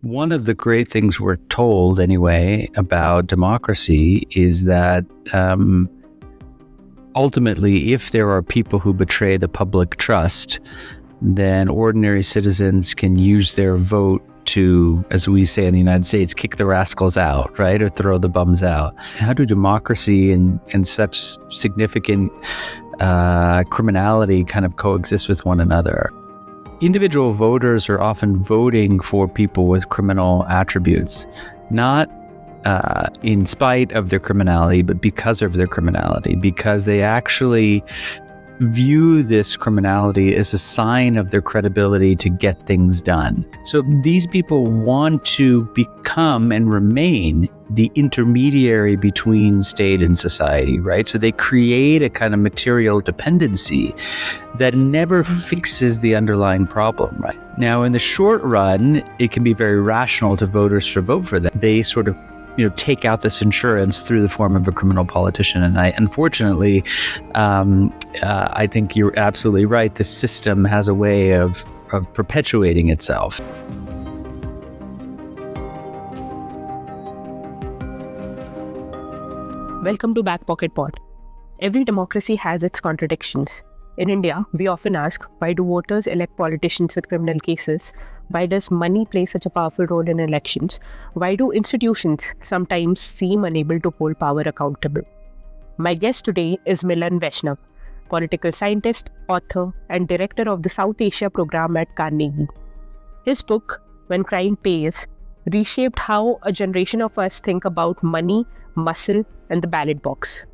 One of the great things we're told, anyway, about democracy is that ultimately, if there are people who betray the public trust, then ordinary citizens can use their vote to, as we say in the United States, kick the rascals out, right? Or throw the bums out. How do democracy and such significant criminality kind of coexist with one another? Individual voters are often voting for people with criminal attributes, not in spite of their criminality, but because of their criminality, because they actually view this criminality as a sign of their credibility to get things done. So these people want to become and remain the intermediary between state and society, right? So they create a kind of material dependency that never fixes the underlying problem, right? Now, in the short run, it can be very rational to voters to vote for them. They sort of take out this insurance through the form of a criminal politician. And unfortunately, I think you're absolutely right. The system has a way of perpetuating itself. Welcome to Backpocket Pod. Every democracy has its contradictions. In India, we often ask, why do voters elect politicians with criminal cases? Why does money play such a powerful role in elections? Why do institutions sometimes seem unable to hold power accountable? My guest today is Milan Vaishnav, political scientist, author, and director of the South Asia program at Carnegie. His book, When Crime Pays, reshaped how a generation of us think about money, muscle, and the ballot box.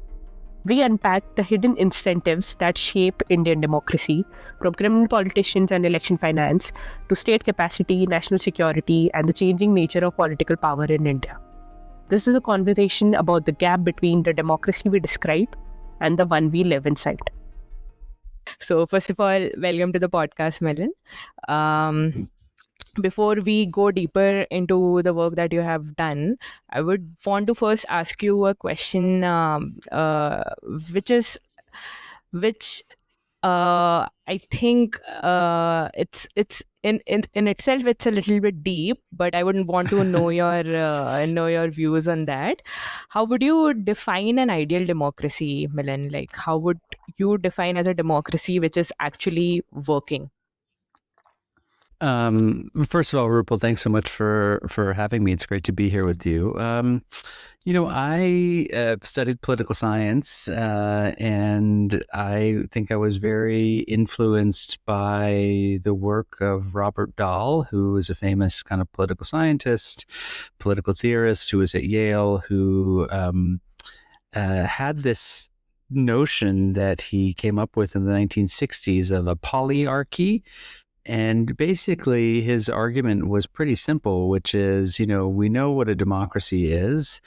We unpack the hidden incentives that shape Indian democracy, from criminal politicians and election finance to state capacity, national security, and the changing nature of political power in India. This is a conversation about the gap between the democracy we describe and the one we live inside. So, first of all, welcome to the podcast, Milan. Before we go deeper into the work that you have done, I would want to first ask you a question, which I think it's in itself it's a little bit deep, but I wouldn't want to know your views on that. How would you define an ideal democracy, Milan? Like, how would you define as a democracy which is actually working? First of all, Rupal, thanks so much for having me. It's great to be here with you. I studied political science, and I think I was very influenced by the work of Robert Dahl, who is a famous kind of political scientist, political theorist who was at Yale, who had this notion that he came up with in the 1960s of a polyarchy. And basically, his argument was pretty simple, which is, we know what a democracy is,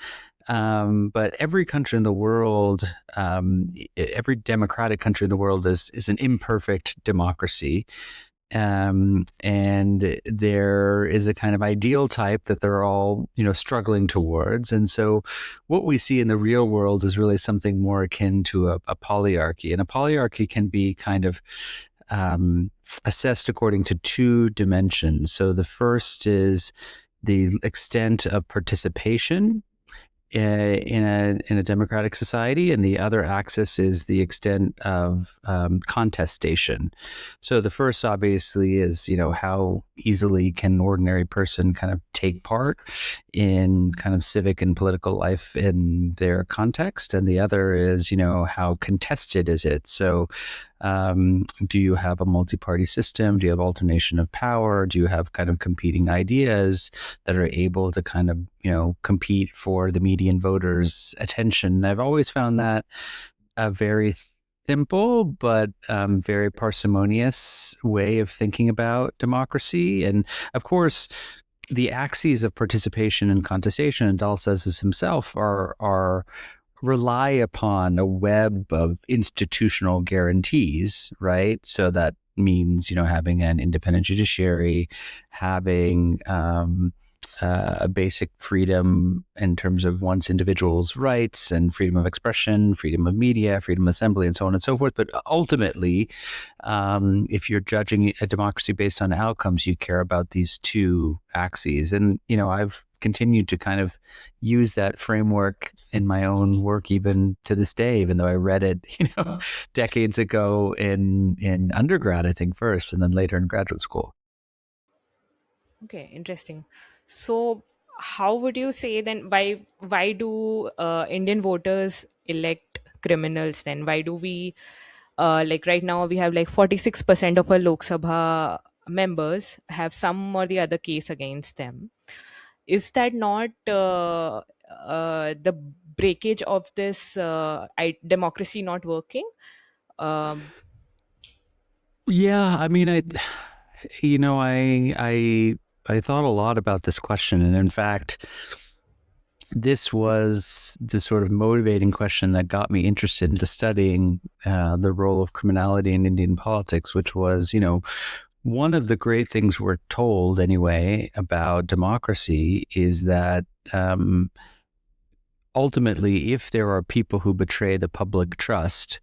but every country in the world, every democratic country in the world is an imperfect democracy. And there is a kind of ideal type that they're all, struggling towards. And so what we see in the real world is really something more akin to a polyarchy. And a polyarchy can be kind of assessed according to two dimensions. So the first is the extent of participation in a democratic society, and the other axis is the extent of contestation. So the first, obviously, is how easily can an ordinary person kind of take part in kind of civic and political life in their context, and the other is how contested is it. So do you have a multi-party system? Do you have alternation of power? Do you have kind of competing ideas that are able to kind of, compete for the median voter's attention? And I've always found that a very simple but very parsimonious way of thinking about democracy. And of course, the axes of participation and contestation, and Dahl says this himself, are rely upon a web of institutional guarantees, right? So that means, having an independent judiciary, having a basic freedom in terms of one's individual's rights and freedom of expression, freedom of media, freedom of assembly, and so on and so forth. But ultimately, if you're judging a democracy based on outcomes, you care about these two axes. And, I've continued to kind of use that framework in my own work, even to this day, even though I read it, decades ago in undergrad, I think first, and then later in graduate school. Okay, interesting. So, how would you say then? Why do Indian voters elect criminals? Then why do we like right now we have like 46% of our Lok Sabha members have some or the other case against them. Is that not the breakage of this democracy not working? Um, Yeah, I mean, I thought a lot about this question, and in fact, this was the sort of motivating question that got me interested into studying the role of criminality in Indian politics, which was, one of the great things we're told anyway about democracy is that ultimately, if there are people who betray the public trust,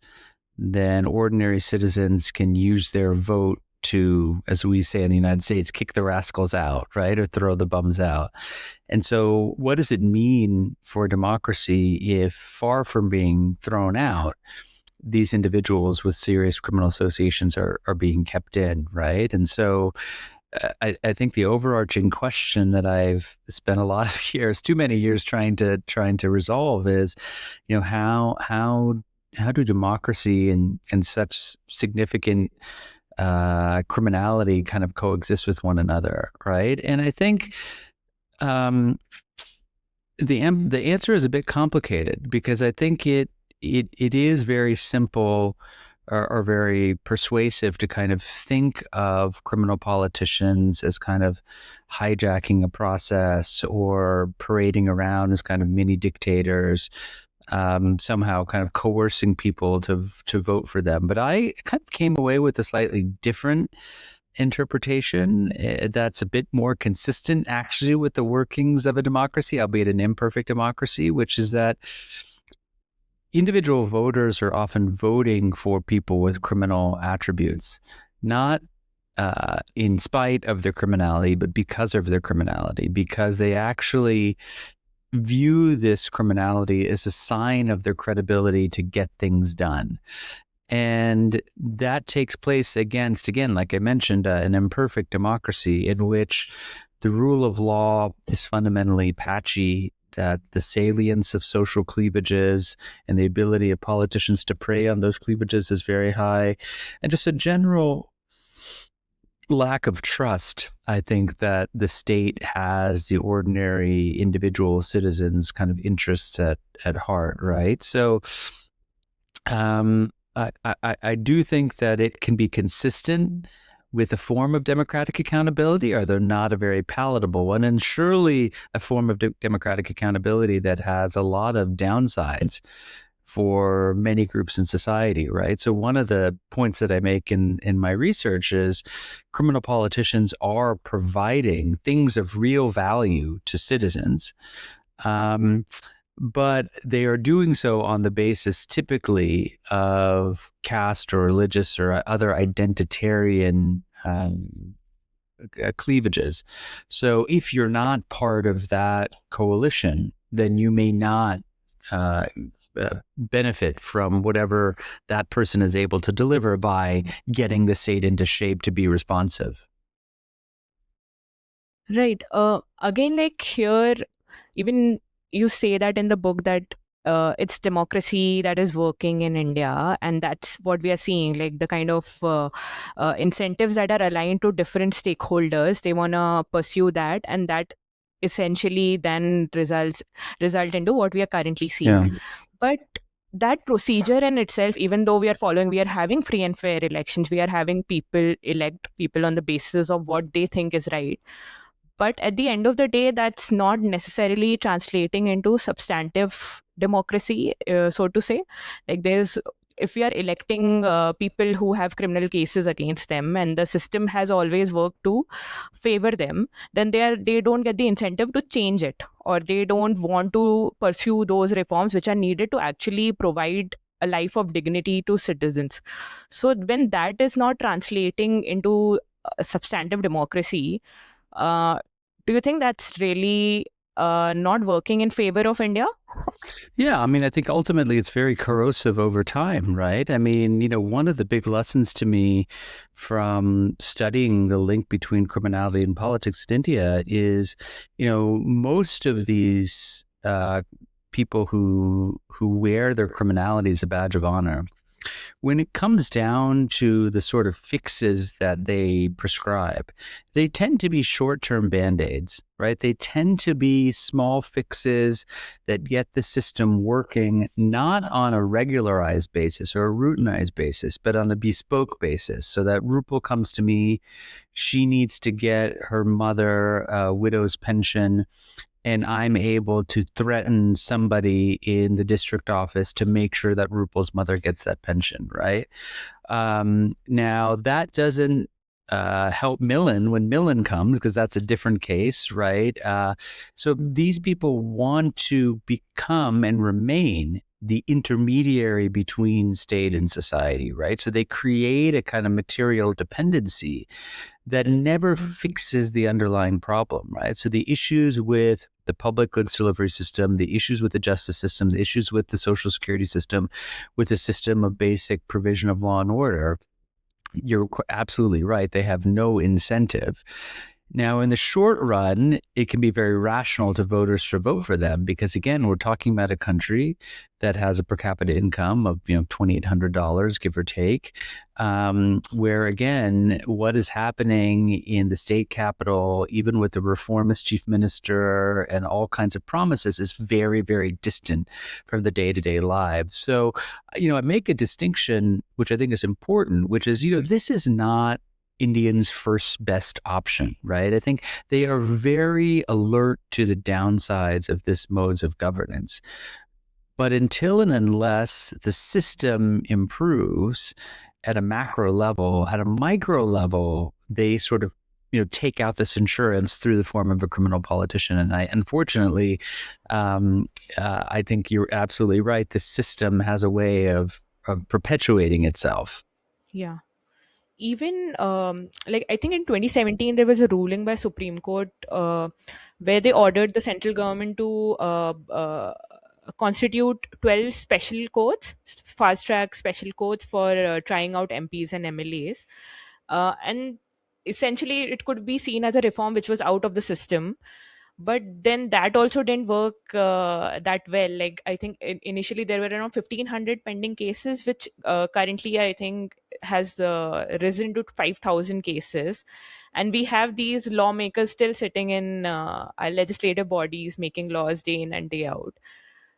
then ordinary citizens can use their vote to, as we say in the United States, kick the rascals out, right? Or throw the bums out. And so what does it mean for democracy if, far from being thrown out, these individuals with serious criminal associations are being kept in, right? And so I think the overarching question that I've spent a lot of years, too many years, trying to resolve is, how do democracy and such significant criminality kind of coexist with one another, right? And I think the answer is a bit complicated, because I think it is very simple or very persuasive to kind of think of criminal politicians as kind of hijacking a process or parading around as kind of mini dictators, somehow kind of coercing people to vote for them. But I kind of came away with a slightly different interpretation that's a bit more consistent actually with the workings of a democracy, albeit an imperfect democracy, which is that individual voters are often voting for people with criminal attributes, not in spite of their criminality, but because of their criminality, because they actually view this criminality as a sign of their credibility to get things done. And that takes place against, again, like I mentioned, an imperfect democracy in which the rule of law is fundamentally patchy, that the salience of social cleavages and the ability of politicians to prey on those cleavages is very high, and just a general lack of trust, I think, that the state has the ordinary individual citizens' kind of interests at heart, right? So I do think that it can be consistent with a form of democratic accountability, or they're not a very palatable one, and surely a form of democratic accountability that has a lot of downsides for many groups in society, right? So one of the points that I make in my research is criminal politicians are providing things of real value to citizens, but they are doing so on the basis typically of caste or religious or other identitarian cleavages. So if you're not part of that coalition, then you may not benefit from whatever that person is able to deliver by getting the state into shape to be responsive. Right. Again, like here, even you say that in the book that it's democracy that is working in India, and that's what we are seeing, like the kind of incentives that are aligned to different stakeholders. They want to pursue that, and that essentially then result into what we are currently seeing. Yeah. But that procedure in itself, even though we are having free and fair elections, we are having people elect people on the basis of what they think is right. But at the end of the day, that's not necessarily translating into substantive democracy, so to say. Like there's if we are electing people who have criminal cases against them, and the system has always worked to favor them, then they don't get the incentive to change it, or they don't want to pursue those reforms which are needed to actually provide a life of dignity to citizens. So when that is not translating into substantive democracy, uh, do you think that's really not working in favor of India? Yeah, I mean, I think ultimately it's very corrosive over time, right? I mean, one of the big lessons to me from studying the link between criminality and politics in India is, most of these people who wear their criminality as a badge of honor, when it comes down to the sort of fixes that they prescribe, they tend to be short-term band-aids, right? They tend to be small fixes that get the system working not on a regularized basis or a routinized basis, but on a bespoke basis. So that Rupal comes to me, she needs to get her mother a widow's pension, and I'm able to threaten somebody in the district office to make sure that Rupal's mother gets that pension, right? Now, that doesn't help Milan when Milan comes, because that's a different case, right? So these people want to become and remain the intermediary between state and society, right? So they create a kind of material dependency that never fixes the underlying problem, right? So the issues with the public goods delivery system, the issues with the justice system, the issues with the social security system, with the system of basic provision of law and order, you're absolutely right. They have no incentive. Now, in the short run, it can be very rational to voters to vote for them because, again, we're talking about a country that has a per capita income of $2,800, give or take, where, again, what is happening in the state capital, even with the reformist chief minister and all kinds of promises, is very, very distant from the day-to-day lives. So, I make a distinction, which I think is important, which is, this is not Indians' first best option, right? I think they are very alert to the downsides of this modes of governance. But until and unless the system improves at a macro level, at a micro level, they sort of take out this insurance through the form of a criminal politician. And unfortunately, I think you're absolutely right. The system has a way of perpetuating itself. Yeah. Even I think in 2017 there was a ruling by Supreme Court where they ordered the central government to constitute 12 special courts, fast track special courts for trying out MPs and MLAs, and essentially it could be seen as a reform which was out of the system. But then that also didn't work that well. I think initially there were around 1,500 pending cases, which currently I think has risen to 5,000 cases. And we have these lawmakers still sitting in our legislative bodies making laws day in and day out.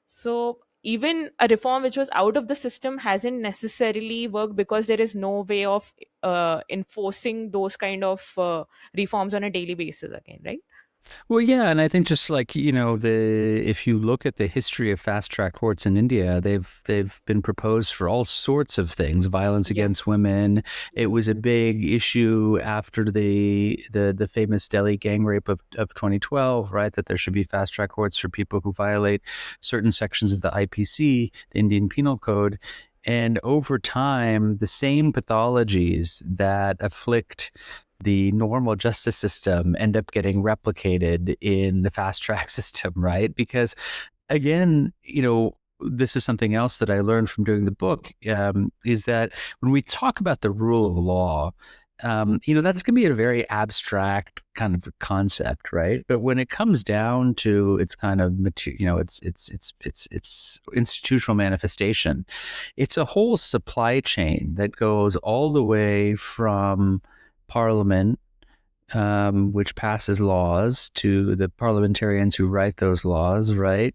So even a reform which was out of the system hasn't necessarily worked because there is no way of enforcing those kind of reforms on a daily basis again, right? Well, yeah, and I think just like if you look at the history of fast track courts in India, they've been proposed for all sorts of things, violence against women. It was a big issue after the famous Delhi gang rape of 2012, right? That there should be fast track courts for people who violate certain sections of the IPC, the Indian Penal Code. And over time, the same pathologies that afflict the normal justice system end up getting replicated in the fast track system, right? Because again, this is something else that I learned from doing the book, is that when we talk about the rule of law, that's going to be a very abstract kind of concept, right? But when it comes down to its kind of it's institutional manifestation, it's a whole supply chain that goes all the way from Parliament, which passes laws, to the parliamentarians who write those laws, right?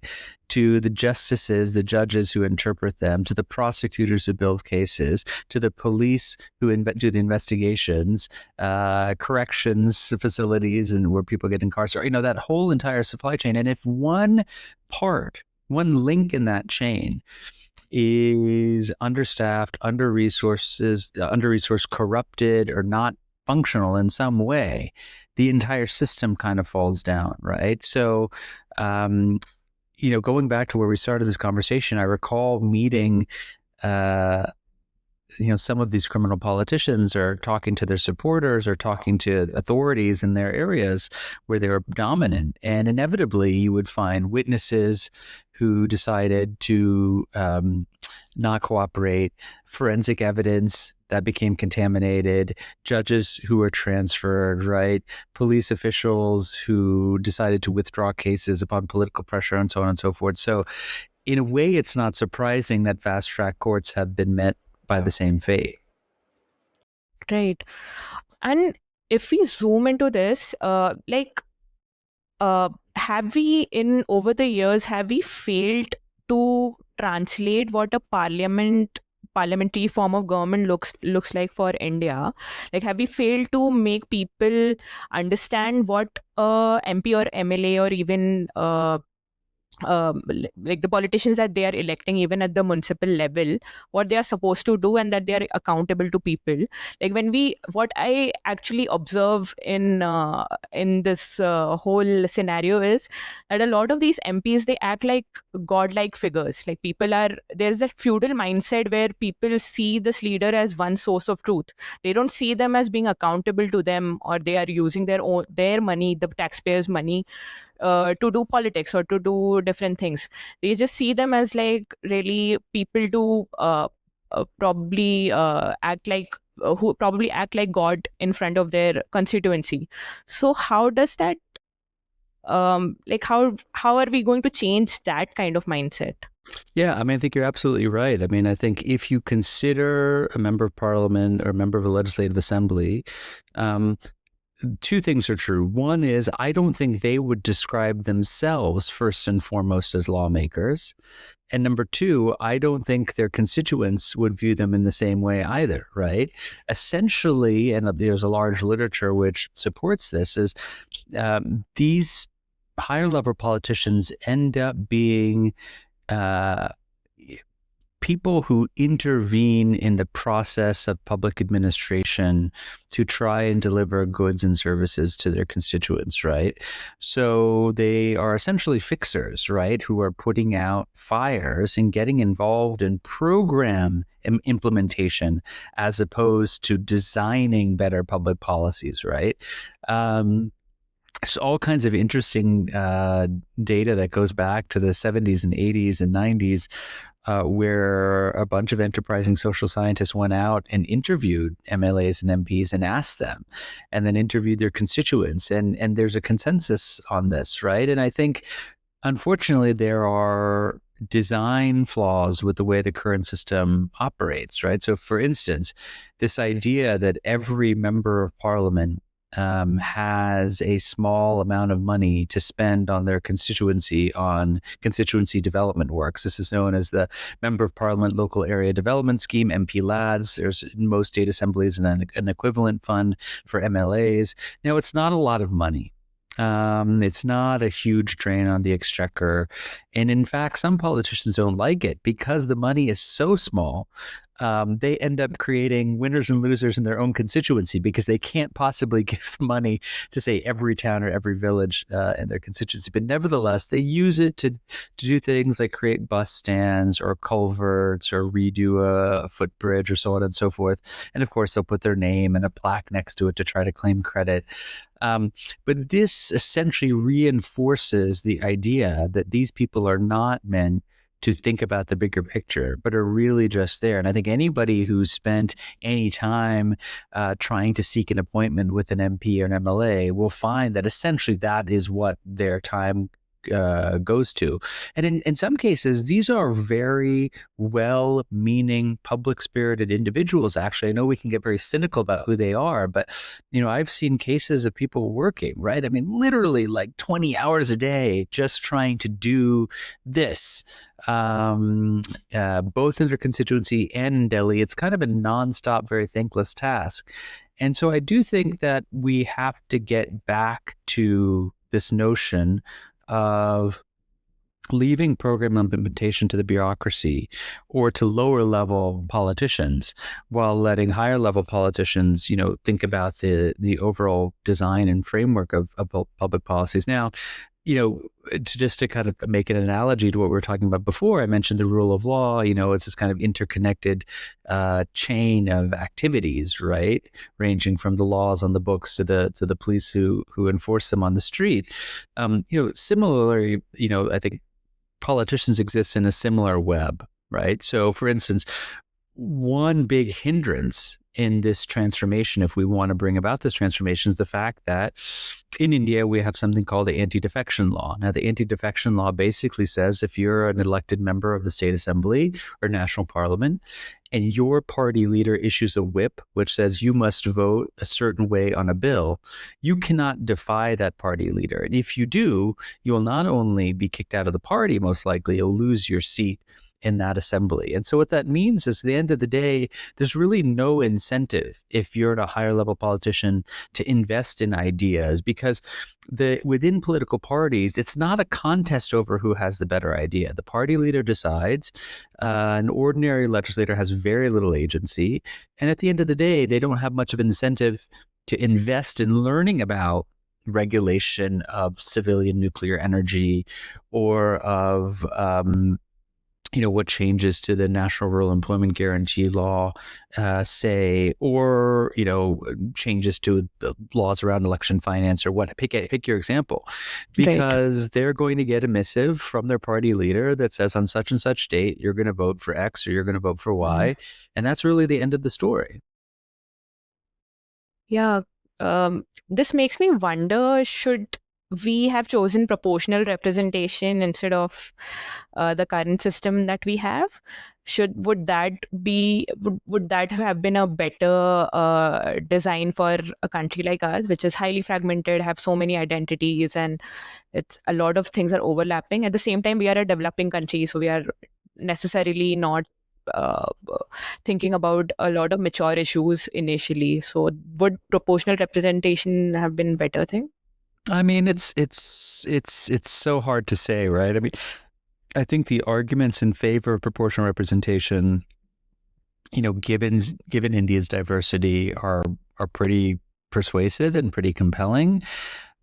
To the justices, the judges who interpret them, to the prosecutors who build cases, to the police who do the investigations, corrections facilities, and where people get incarcerated. That whole entire supply chain. And if one link in that chain is understaffed, under-resourced, corrupted, or not functional in some way, the entire system kind of falls down, right? So, going back to where we started this conversation, I recall meeting some of these criminal politicians are talking to their supporters or talking to authorities in their areas where they were dominant. And inevitably, you would find witnesses who decided to not cooperate, forensic evidence that became contaminated, judges who were transferred, right? Police officials who decided to withdraw cases upon political pressure and so on and so forth. So in a way, it's not surprising that fast track courts have been met by the same fate. Right. And if we zoom into this, have we over the years, have we failed to translate what a parliamentary form of government looks like for India? Like, have we failed to make people understand what MP or MLA or even like the politicians that they are electing, even at the municipal level, what they are supposed to do and that they are accountable to people? Like what I actually observe in this whole scenario is that a lot of these MPs, they act like godlike figures. Like there's that feudal mindset where people see this leader as one source of truth. They don't see them as being accountable to them, or they are using their money, the taxpayers' money, to do politics or to do different things. They just see them as like really people to probably act like who probably act like God in front of their constituency. So how does that how are we going to change that kind of mindset? Yeah, I mean, I think you're absolutely right. I mean, I think if you consider a member of parliament or a member of a legislative assembly, two things are true. One is, I don't think they would describe themselves first and foremost as lawmakers. And number two, I don't think their constituents would view them in the same way either, right? Essentially, and there's a large literature which supports this, is these higher level politicians end up being people who intervene in the process of public administration to try and deliver goods and services to their constituents, right? So they are essentially fixers, right, who are putting out fires and getting involved in program implementation as opposed to designing better public policies, right? So all kinds of interesting data that goes back to the 70s and 80s and 90s, where a bunch of enterprising social scientists went out and interviewed MLAs and MPs and asked them, and then interviewed their constituents. And there's a consensus on this, right? And I think, unfortunately, there are design flaws with the way the current system operates, right? So, for instance, this idea that every member of parliament has a small amount of money to spend on their constituency on constituency development works. This is known as the Member of Parliament Local Area Development Scheme, MP LADS. There's in most state assemblies an equivalent fund for MLAs. Now, it's not a lot of money. It's not a huge drain on the exchequer. And in fact, some politicians don't like it because the money is so small. They end up creating winners and losers in their own constituency because they can't possibly give the money to, say, every town or every village in their constituency. But nevertheless, they use it to do things like create bus stands or culverts or redo a footbridge or so on and so forth. And of course, they'll put their name and a plaque next to it to try to claim credit. But this essentially reinforces the idea that these people are not meant to think about the bigger picture, but are really just there. And I think anybody who's spent any time trying to seek an appointment with an MP or an MLA will find that essentially that is what their time goes to. And in some cases, these are very well-meaning, public-spirited individuals, actually. I know we can get very cynical about who they are, but, I've seen cases of people working, right? I mean, literally like 20 hours a day just trying to do this, both in their constituency and in Delhi. It's kind of a nonstop, very thankless task. And so I do think that we have to get back to this notion of leaving program implementation to the bureaucracy or to lower level politicians, while letting higher level politicians, think about the overall design and framework of public policies. Now, to kind of make an analogy to what we were talking about before, I mentioned the rule of law. It's this kind of interconnected chain of activities, right? Ranging from the laws on the books to the police who enforce them on the street. Similarly, I think politicians exist in a similar web, right? So, for instance, one big hindrance in this transformation, if we want to bring about this transformation, is the fact that in India, we have something called the Anti-Defection Law. Now, the Anti-Defection Law basically says if you're an elected member of the state assembly or national parliament, and your party leader issues a whip which says you must vote a certain way on a bill, you cannot defy that party leader. And if you do, you will not only be kicked out of the party, most likely, you'll lose your seat in that assembly. And so what that means is at the end of the day, there's really no incentive if you're a higher level politician to invest in ideas, because within political parties, it's not a contest over who has the better idea. The party leader decides. An ordinary legislator has very little agency. And at the end of the day, they don't have much of an incentive to invest in learning about regulation of civilian nuclear energy or of what changes to the National Rural Employment Guarantee Law say, or changes to the laws around election finance, or what. Pick your example, because they're going to get a missive from their party leader that says on such and such date you're going to vote for X or you're going to vote for Y, and that's really the end of the story. Yeah, this makes me wonder, should we have chosen proportional representation instead of the current system that we have? Would that have been a better design for a country like ours, which is highly fragmented, have so many identities, and it's a lot of things are overlapping. At the same time, we are a developing country, so we are necessarily not thinking about a lot of mature issues initially. So would proportional representation have been better thing? I mean, it's so hard to say, right? I mean, I think the arguments in favor of proportional representation, given India's diversity, are pretty persuasive and pretty compelling.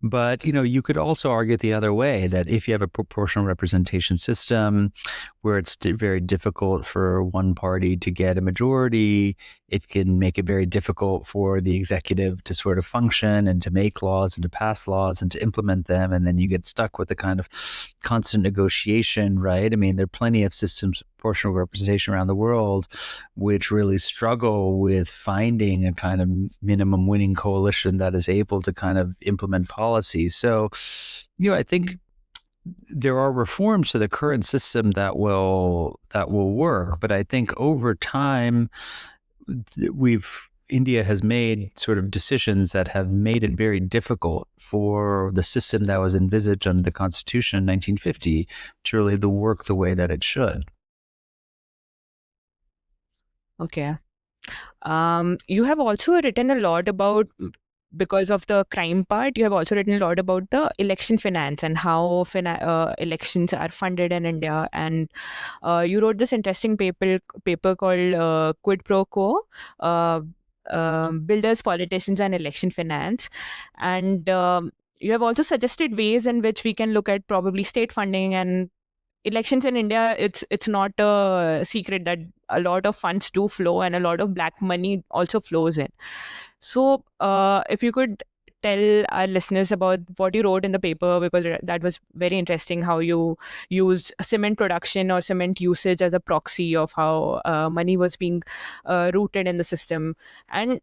But, you could also argue the other way, that if you have a proportional representation system where it's very difficult for one party to get a majority, it can make it very difficult for the executive to sort of function and to make laws and to pass laws and to implement them. And then you get stuck with the kind of constant negotiation, right? I mean, there are plenty of systems of proportional representation around the world which really struggle with finding a kind of minimum winning coalition that is able to kind of implement policies. So, I think there are reforms to the current system that will work, but I think over time India has made sort of decisions that have made it very difficult for the system that was envisaged under the Constitution in 1950 to really work the way that it should. Okay. You have also written a lot about, because of the crime part, you have also written a lot about the election finance and how elections are funded in India. And you wrote this interesting paper called Quid Pro Quo, Builders, Politicians and Election Finance. And you have also suggested ways in which we can look at probably state funding and elections in India. It's not a secret that a lot of funds do flow and a lot of black money also flows in. So if you could tell our listeners about what you wrote in the paper, because that was very interesting, how you used cement production or cement usage as a proxy of how money was being rooted in the system. And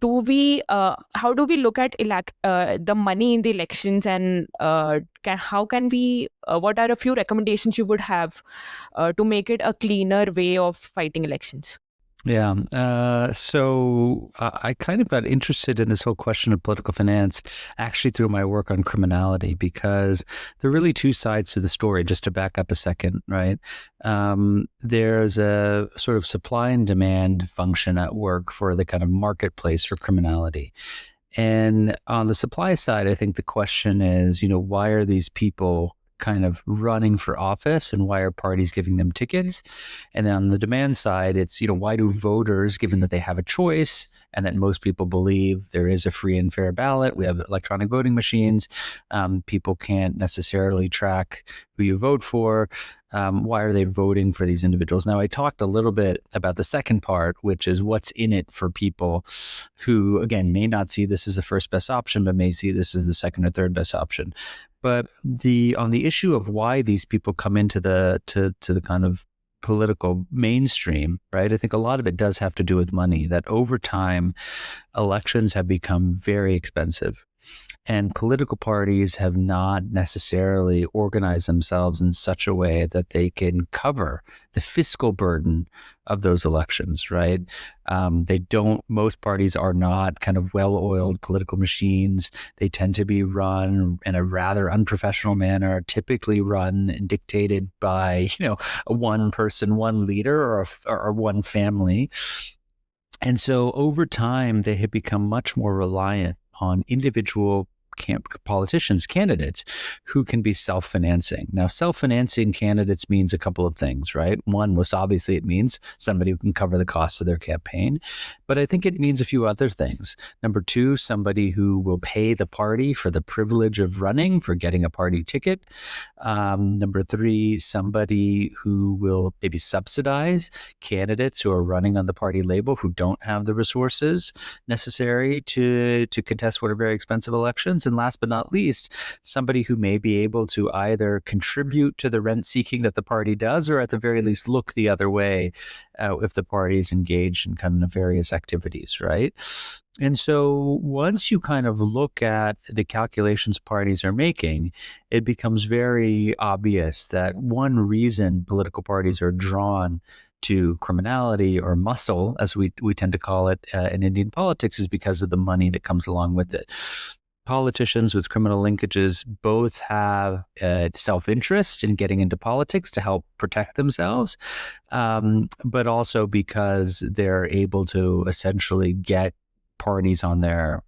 how do we look at the money in the elections, and how can we, what are a few recommendations you would have to make it a cleaner way of fighting elections? Yeah. So I kind of got interested in this whole question of political finance actually through my work on criminality, because there are really two sides to the story. Just to back up a second, right? There's a sort of supply and demand function at work for the kind of marketplace for criminality. And on the supply side, I think the question is, why are these people kind of running for office and why are parties giving them tickets? And then on the demand side, it's, why do voters, given that they have a choice and that most people believe there is a free and fair ballot, we have electronic voting machines, people can't necessarily track who you vote for. Why are they voting for these individuals? Now, I talked a little bit about the second part, which is what's in it for people who, again, may not see this as the first best option, but may see this as the second or third best option. But on the issue of why these people come into the kind of political mainstream, right? I think a lot of it does have to do with money, that over time, elections have become very expensive. And political parties have not necessarily organized themselves in such a way that they can cover the fiscal burden of those elections, right? Most parties are not kind of well-oiled political machines. They tend to be run in a rather unprofessional manner, typically run and dictated by, one person, one leader, or one family. And so over time, they have become much more reliant on individual politicians, candidates who can be self-financing. Now, self-financing candidates means a couple of things, right? One, most obviously, it means somebody who can cover the cost of their campaign. But I think it means a few other things. Number two, somebody who will pay the party for the privilege of running, for getting a party ticket. Number three, somebody who will maybe subsidize candidates who are running on the party label who don't have the resources necessary to contest what are very expensive elections. And last but not least, somebody who may be able to either contribute to the rent seeking that the party does, or at the very least look the other way if the party is engaged in kind of nefarious activities, right? And so once you kind of look at the calculations parties are making, it becomes very obvious that one reason political parties are drawn to criminality or muscle, as we tend to call it in Indian politics, is because of the money that comes along with it. Politicians with criminal linkages both have self-interest in getting into politics to help protect themselves, but also because they're able to essentially get parties on their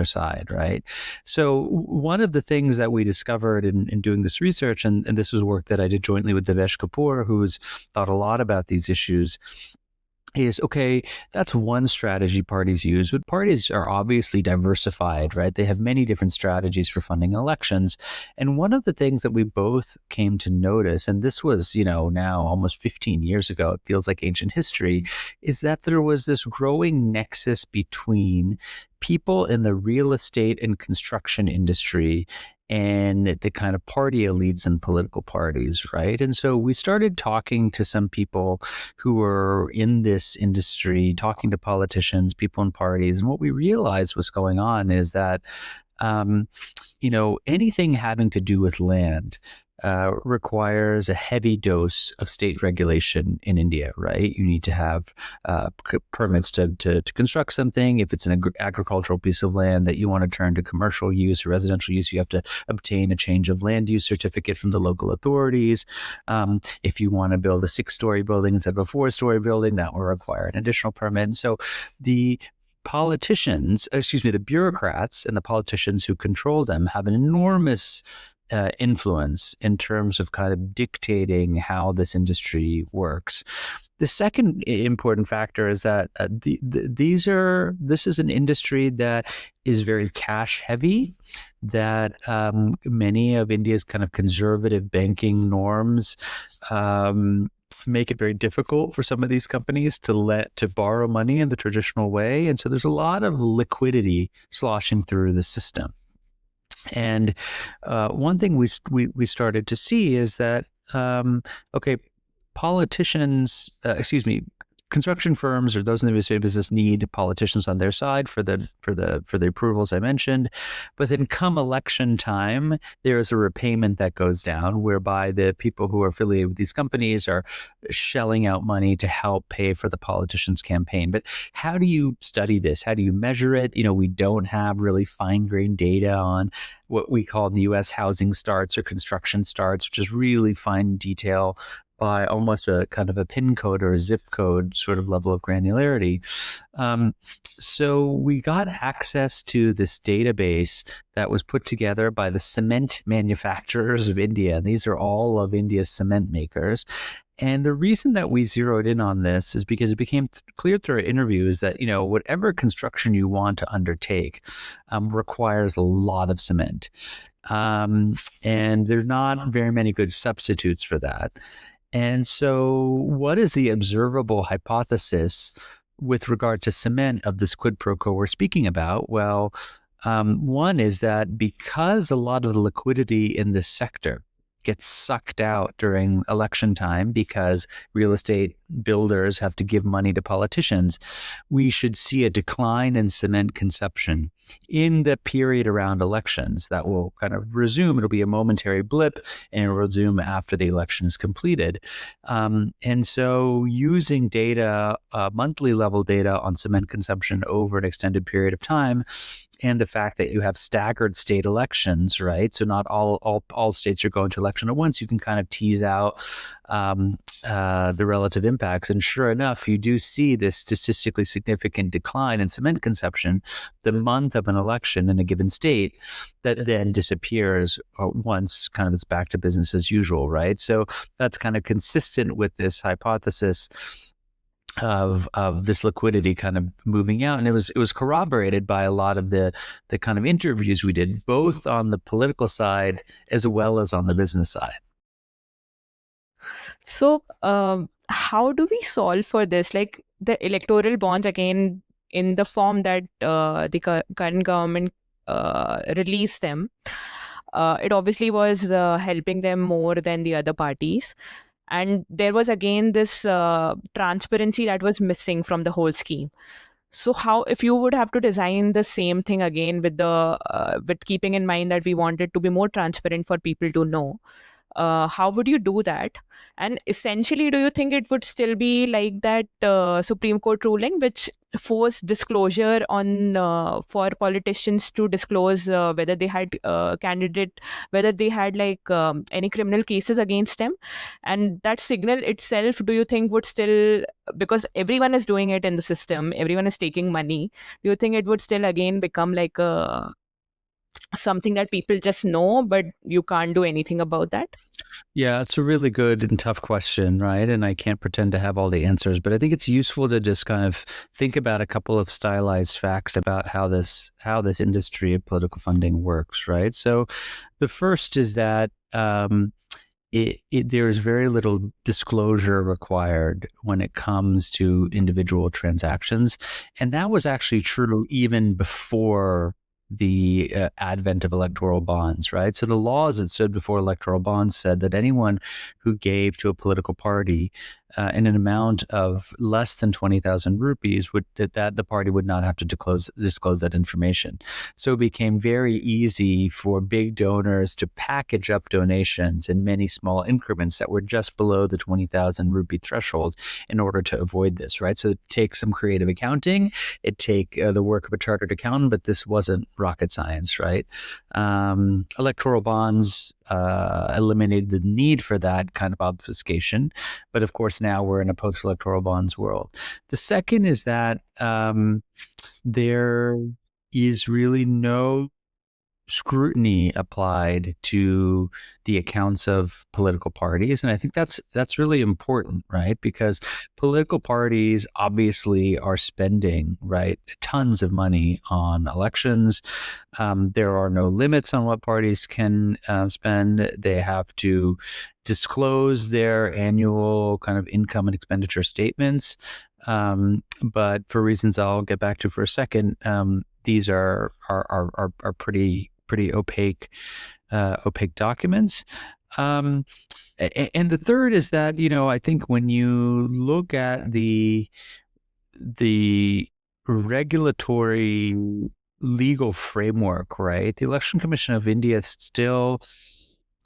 side, right? So one of the things that we discovered in doing this research, and this was work that I did jointly with Devesh Kapoor, who's thought a lot about these issues, is, okay, that's one strategy parties use, but parties are obviously diversified, right? They have many different strategies for funding elections. And one of the things that we both came to notice, and this was, now almost 15 years ago, it feels like ancient history, is that there was this growing nexus between people in the real estate and construction industry and the kind of party elites and political parties, right? And so we started talking to some people who were in this industry, talking to politicians, people in parties. And what we realized was going on is that, anything having to do with land requires a heavy dose of state regulation in India, right? You need to have permits to construct something. If it's an agricultural piece of land that you want to turn to commercial use or residential use, you have to obtain a change of land use certificate from the local authorities. If you want to build a 6-story building instead of a 4-story building, that will require an additional permit. And so the bureaucrats and the politicians who control them have an enormous influence in terms of kind of dictating how this industry works. The second important factor is that this is an industry that is very cash heavy, that many of India's kind of conservative banking norms make it very difficult for some of these companies to borrow money in the traditional way. And so there's a lot of liquidity sloshing through the system. And one thing we started to see is that, construction firms or those in the real estate business need politicians on their side for the approvals I mentioned. But then come election time, there is a repayment that goes down whereby the people who are affiliated with these companies are shelling out money to help pay for the politician's campaign. But how do you study this? How do you measure it? We don't have really fine-grained data on what we call in the U.S. housing starts or construction starts, which is really fine detail by almost a kind of a pin code or a zip code sort of level of granularity. So we got access to this database that was put together by the cement manufacturers of India. And these are all of India's cement makers. And the reason that we zeroed in on this is because it became clear through our interviews that, whatever construction you want to undertake requires a lot of cement. And there's not very many good substitutes for that. And so what is the observable hypothesis with regard to cement of this quid pro quo we're speaking about? Well, one is that because a lot of the liquidity in this sector gets sucked out during election time because real estate builders have to give money to politicians, we should see a decline in cement consumption in the period around elections. That will kind of resume. It'll be a momentary blip and it'll resume after the election is completed. And so using data, monthly level data on cement consumption over an extended period of time, and the fact that you have staggered state elections, right? So not all states are going to election at once. You can kind of tease out the relative impacts. And sure enough, you do see this statistically significant decline in cement consumption the month of an election in a given state that then disappears once kind of it's back to business as usual, right? So that's kind of consistent with this hypothesis of this liquidity kind of moving out. And it was corroborated by a lot of the kind of interviews we did, both on the political side as well as on the business side. So how do we solve for this? Like the electoral bonds, again, in the form that the current government released them, it obviously was helping them more than the other parties. And there was again this transparency that was missing from the whole scheme. So how, if you would have to design the same thing again with with keeping in mind that we want it to be more transparent for people to know, how would you do that? And essentially, do you think it would still be like that Supreme Court ruling, which forced disclosure on for politicians to disclose whether they had whether they had any criminal cases against them? And that signal itself, do you think would still, because everyone is doing it in the system, everyone is taking money, do you think it would still again become like something that people just know, but you can't do anything about that? Yeah, it's a really good and tough question, right? And I can't pretend to have all the answers, but I think it's useful to just kind of think about a couple of stylized facts about how this industry of political funding works, right? So the first is that there is very little disclosure required when it comes to individual transactions. And that was actually true even before the advent of electoral bonds, right? So the laws that stood before electoral bonds said that anyone who gave to a political party in an amount of less than 20,000 rupees that the party would not have to disclose that information. So it became very easy for big donors to package up donations in many small increments that were just below the 20,000 rupee threshold in order to avoid this, right? So it takes some creative accounting, it take the work of a chartered accountant, but this wasn't rocket science, right? Electoral bonds eliminated the need for that kind of obfuscation. But of course, now we're in a post-electoral bonds world. The second is that there is really no scrutiny applied to the accounts of political parties. And I think that's really important, right? Because political parties obviously are spending, right, tons of money on elections. There are no limits on what parties can spend. They have to disclose their annual kind of income and expenditure statements. But for reasons I'll get back to for a second, these are pretty opaque documents. And the third is that, I think when you look at the regulatory legal framework, right, the Election Commission of India still,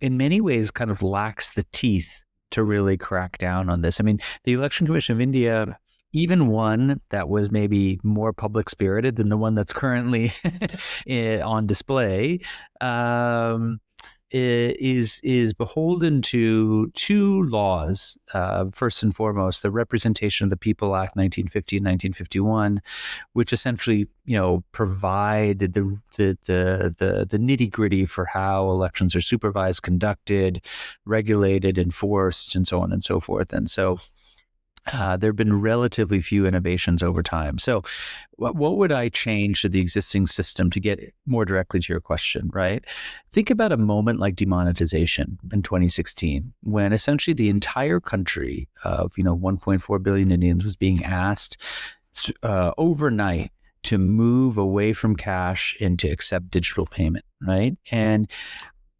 in many ways, kind of lacks the teeth to really crack down on this. I mean, the Election Commission of India, even one that was maybe more public spirited than the one that's currently on display, is beholden to two laws. First and foremost, the Representation of the People Act 1950 and 1951, which essentially provide the nitty gritty for how elections are supervised, conducted, regulated, enforced, and so on and so forth. And so there have been relatively few innovations over time. So what would I change to the existing system to get more directly to your question, right? Think about a moment like demonetization in 2016, when essentially the entire country of 1.4 billion Indians was being asked overnight to move away from cash and to accept digital payment, right? And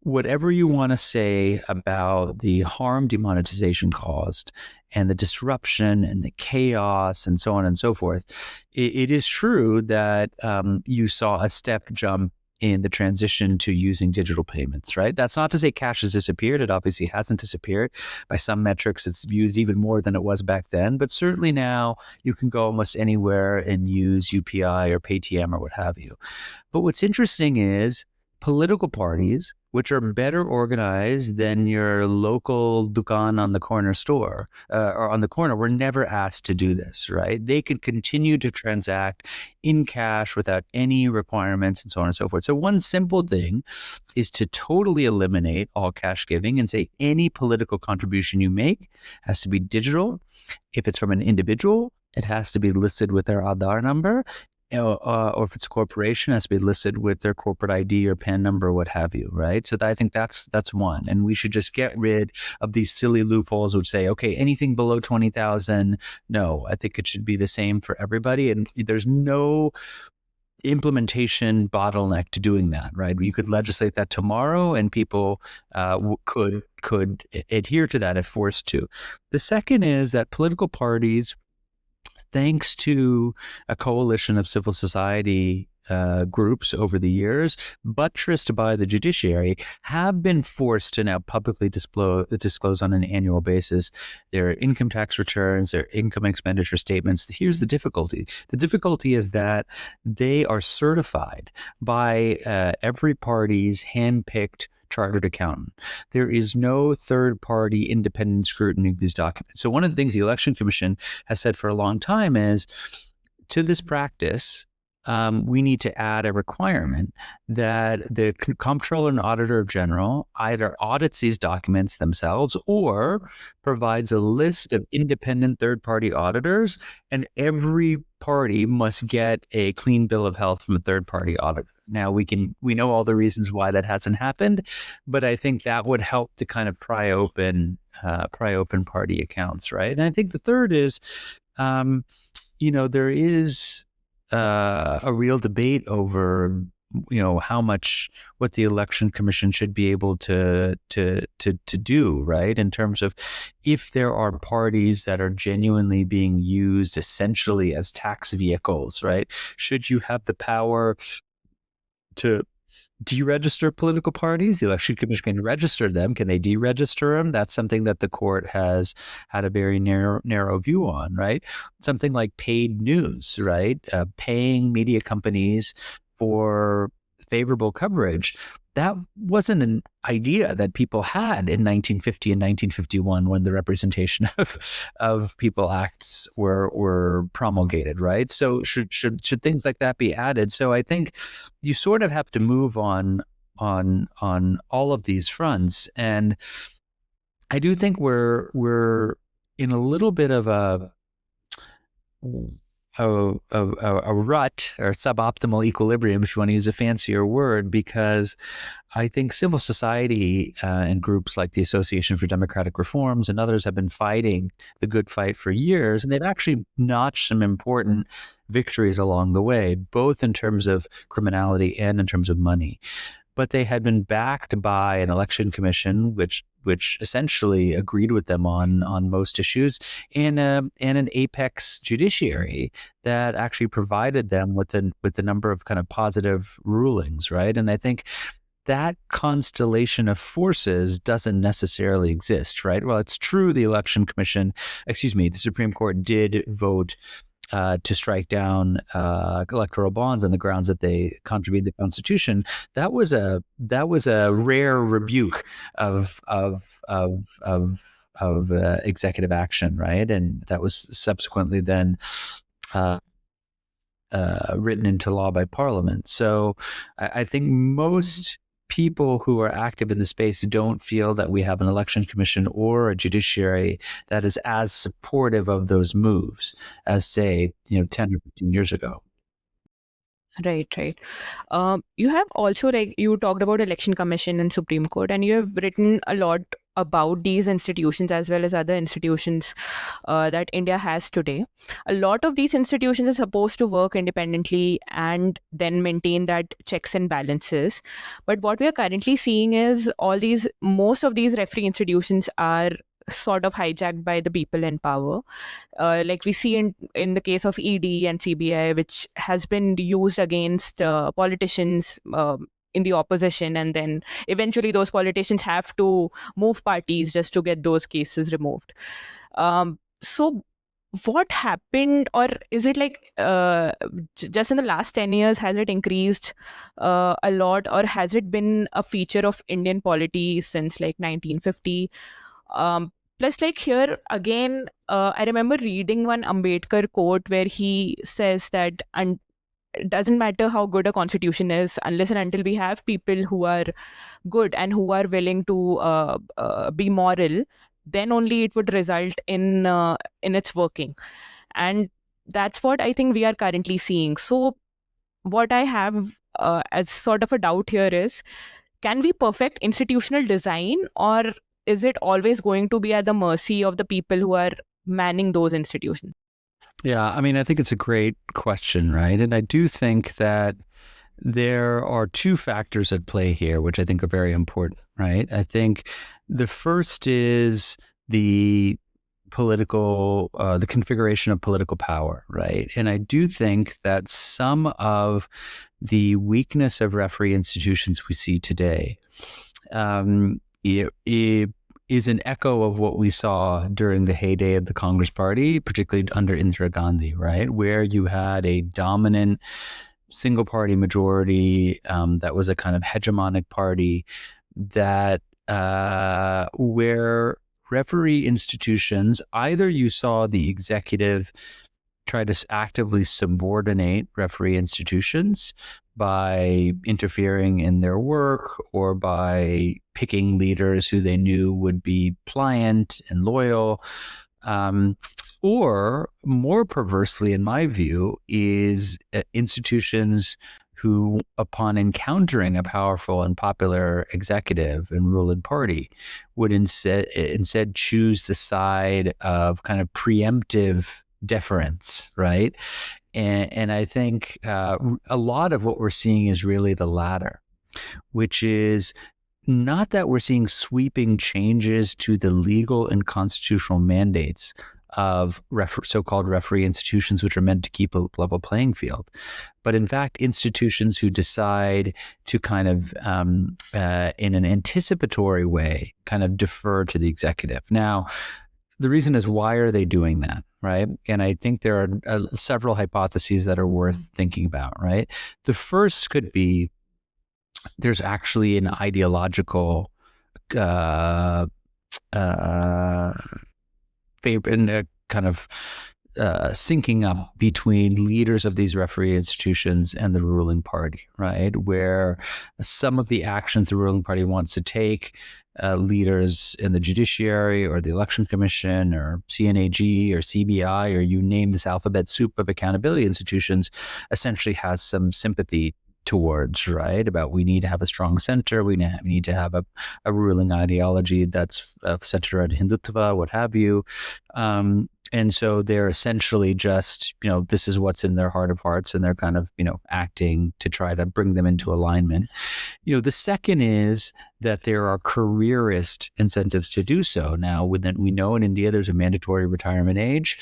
whatever you want to say about the harm demonetization caused and the disruption and the chaos and so on and so forth, it is true that you saw a step jump in the transition to using digital payments, right? That's not to say cash has disappeared. It obviously hasn't disappeared. By some metrics, it's used even more than it was back then. But certainly now you can go almost anywhere and use UPI or Paytm or what have you. But what's interesting is political parties, which are better organized than your local dukan on the corner store or on the corner, were never asked to do this, right? They could continue to transact in cash without any requirements and so on and so forth. So one simple thing is to totally eliminate all cash giving and say any political contribution you make has to be digital. If it's from an individual, it has to be listed with their Aadhaar number. Or if it's a corporation, it has to be listed with their corporate ID or PAN number or what have you, right? So I think that's one. And we should just get rid of these silly loopholes which say, okay, anything below 20,000, no. I think it should be the same for everybody. And there's no implementation bottleneck to doing that, right? You could legislate that tomorrow and people could adhere to that if forced to. The second is that political parties, thanks to a coalition of civil society groups over the years, buttressed by the judiciary, have been forced to now publicly disclose on an annual basis their income tax returns, their income and expenditure statements. Here's the difficulty. The difficulty is that they are certified by every party's hand-picked chartered accountant. There is no third-party independent scrutiny of these documents. So one of the things the Election Commission has said for a long time is, to this practice, we need to add a requirement that the Comptroller and Auditor General either audits these documents themselves or provides a list of independent third-party auditors, and every party must get a clean bill of health from a third-party auditor. Now, we know all the reasons why that hasn't happened, but I think that would help to kind of pry open party accounts, right? And I think the third is, there is a real debate over what the Election Commission should be able to do, right? In terms of if there are parties that are genuinely being used essentially as tax vehicles, right? Should you have the power to deregister political parties? The Election Commission can register them. Can they deregister them? That's something that the court has had a very narrow view on, right? Something like paid news, right? Paying media companies for favorable coverage. That wasn't an idea that people had in 1950 and 1951 when the Representation of People Acts were promulgated, right? So should things like that be added? So I think you sort of have to move on all of these fronts, and I do think we're in a little bit of a rut or suboptimal equilibrium, if you want to use a fancier word, because I think civil society and groups like the Association for Democratic Reforms and others have been fighting the good fight for years, and they've actually notched some important victories along the way, both in terms of criminality and in terms of money. But they had been backed by an election commission, which essentially agreed with them on most issues, and an apex judiciary that actually provided them with a number of kind of positive rulings, right? And I think that constellation of forces doesn't necessarily exist, right? Well, it's true the Supreme Court did vote to strike down electoral bonds on the grounds that they contravened the Constitution, that was a rare rebuke of executive action, right? And that was subsequently then written into law by Parliament. So I think most people who are active in the space don't feel that we have an election commission or a judiciary that is as supportive of those moves as, say, 10 or 15 years ago. Right. You have also, like, you talked about election commission and Supreme Court, and you have written a lot about these institutions as well as other institutions that India has today. A lot of these institutions are supposed to work independently and then maintain that checks and balances. But what we are currently seeing is most of these referee institutions are sort of hijacked by the people in power. Like we see in the case of ED and CBI, which has been used against politicians in the opposition, and then eventually those politicians have to move parties just to get those cases removed. So what happened, or is it like just in the last 10 years, has it increased a lot, or has it been a feature of Indian polity since like 1950? Plus, like here again, I remember reading one Ambedkar quote where he says that it doesn't matter how good a constitution is unless and until we have people who are good and who are willing to be moral, then only it would result in its working. And that's what I think we are currently seeing. So what I have as sort of a doubt here is, can we perfect institutional design, or is it always going to be at the mercy of the people who are manning those institutions? Yeah, I mean, I think it's a great question, right? And I do think that there are two factors at play here, which I think are very important, right? I think the first is the configuration of political power, right? And I do think that some of the weakness of referee institutions we see today it is an echo of what we saw during the heyday of the Congress Party, particularly under Indira Gandhi, right? Where you had a dominant single party majority that was a kind of hegemonic party that where referee institutions, either you saw the executive try to actively subordinate referee institutions by interfering in their work or by picking leaders who they knew would be pliant and loyal. Or more perversely, in my view, is institutions who, upon encountering a powerful and popular executive and ruling party, would instead choose the side of kind of preemptive deference, right? And I think a lot of what we're seeing is really the latter, which is not that we're seeing sweeping changes to the legal and constitutional mandates of so-called referee institutions, which are meant to keep a level playing field, but in fact, institutions who decide to kind of, in an anticipatory way, kind of defer to the executive. Now, the reason is, why are they doing that, right? And I think there are several hypotheses that are worth thinking about, right? The first could be there's actually an ideological kind of syncing up between leaders of these referee institutions and the ruling party, right? Where some of the actions the ruling party wants to take, leaders in the judiciary or the election commission or CNAG or CBI, or you name this alphabet soup of accountability institutions, essentially has some sympathy towards, right? About, we need to have a strong center, we need to have a ruling ideology that's centered around Hindutva, what have you. And so they're essentially just, this is what's in their heart of hearts, and they're kind of, acting to try to bring them into alignment. The second is that there are careerist incentives to do so. Now, we know in India there's a mandatory retirement age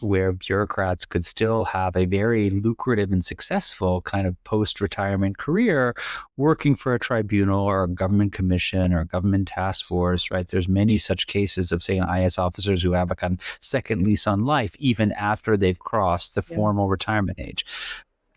where bureaucrats could still have a very lucrative and successful kind of post-retirement career working for a tribunal or a government commission or a government task force, right? There's many such cases of, say, IS officers who have a kind of second lease on life, even after they've crossed the formal retirement age.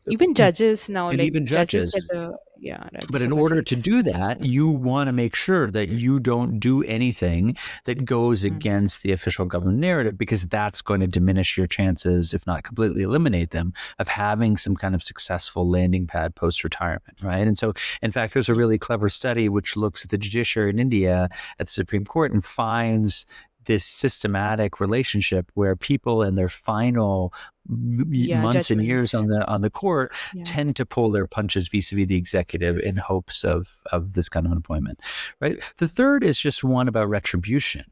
Even judges now, and like even judges judges. Rajya But in Sabha order to seats. do that, you want to make sure that you don't do anything that goes against the official government narrative, because that's going to diminish your chances, if not completely eliminate them, of having some kind of successful landing pad post-retirement, right? And so, in fact, there's a really clever study which looks at the judiciary in India at the Supreme Court and finds this systematic relationship where people in their final months and years on the court tend to pull their punches vis-a-vis the executive in hopes of this kind of an appointment, right? The third is just one about retribution,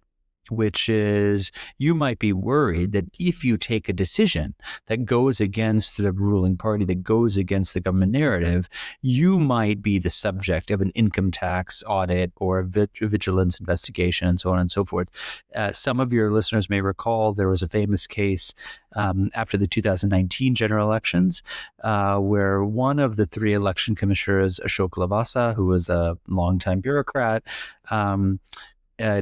which is you might be worried that if you take a decision that goes against the ruling party, that goes against the government narrative, you might be the subject of an income tax audit or a vigilance investigation and so on and so forth. Some of your listeners may recall there was a famous case after the 2019 general elections where one of the three election commissioners, Ashok Lavasa, who was a longtime bureaucrat,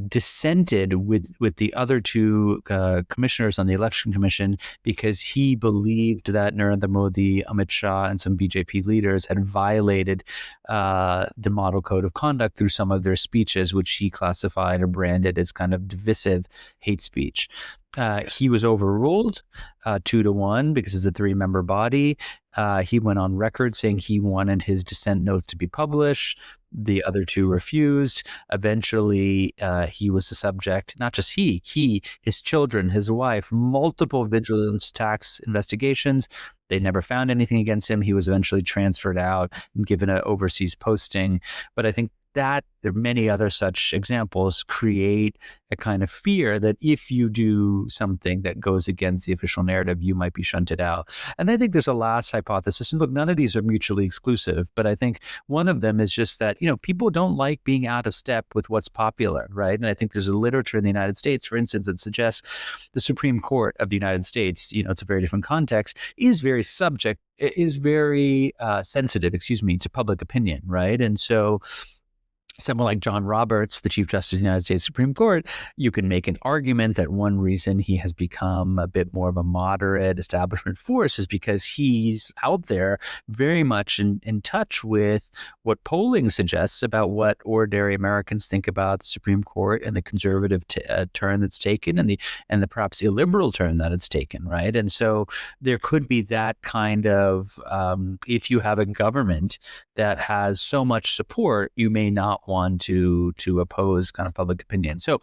dissented with the other two commissioners on the election commission because he believed that Narendra Modi, Amit Shah, and some BJP leaders had violated the model code of conduct through some of their speeches, which he classified or branded as kind of divisive hate speech. He was overruled 2-1 because it's a 3-member body. He went on record saying he wanted his dissent notes to be published. The other two refused. Eventually, he was the subject, not just he, his children, his wife, multiple vigilance tax investigations. They never found anything against him. He was eventually transferred out and given an overseas posting. But I think that there are many other such examples create a kind of fear that if you do something that goes against the official narrative, you might be shunted out. And I think there's a last hypothesis. And look, none of these are mutually exclusive, but I think one of them is just that, people don't like being out of step with what's popular, right? And I think there's a literature in the United States, for instance, that suggests the Supreme Court of the United States, it's a very different context, is very sensitive, to public opinion, right? And so someone like John Roberts, the Chief Justice of the United States Supreme Court, you can make an argument that one reason he has become a bit more of a moderate establishment force is because he's out there very much in touch with what polling suggests about what ordinary Americans think about the Supreme Court and the conservative turn that's taken and the perhaps illiberal turn that it's taken, right? And so there could be that kind of, if you have a government that has so much support, you may not want to oppose kind of public opinion. So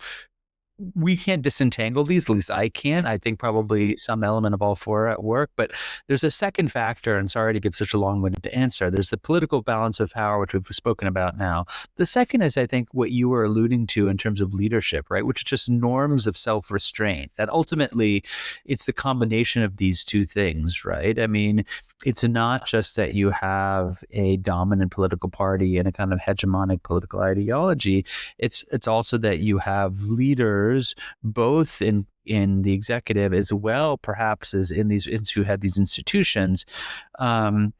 we can't disentangle these, at least I can't. I think probably some element of all four at work, but there's a second factor, and sorry to give such a long-winded answer. There's the political balance of power, which we've spoken about now. The second is, I think, what you were alluding to in terms of leadership, right? Which is just norms of self-restraint, that ultimately it's the combination of these two things, right? I mean, it's not just that you have a dominant political party and a kind of hegemonic political ideology. It's also that you have leaders both in the executive as well, perhaps, as who had these institutions, who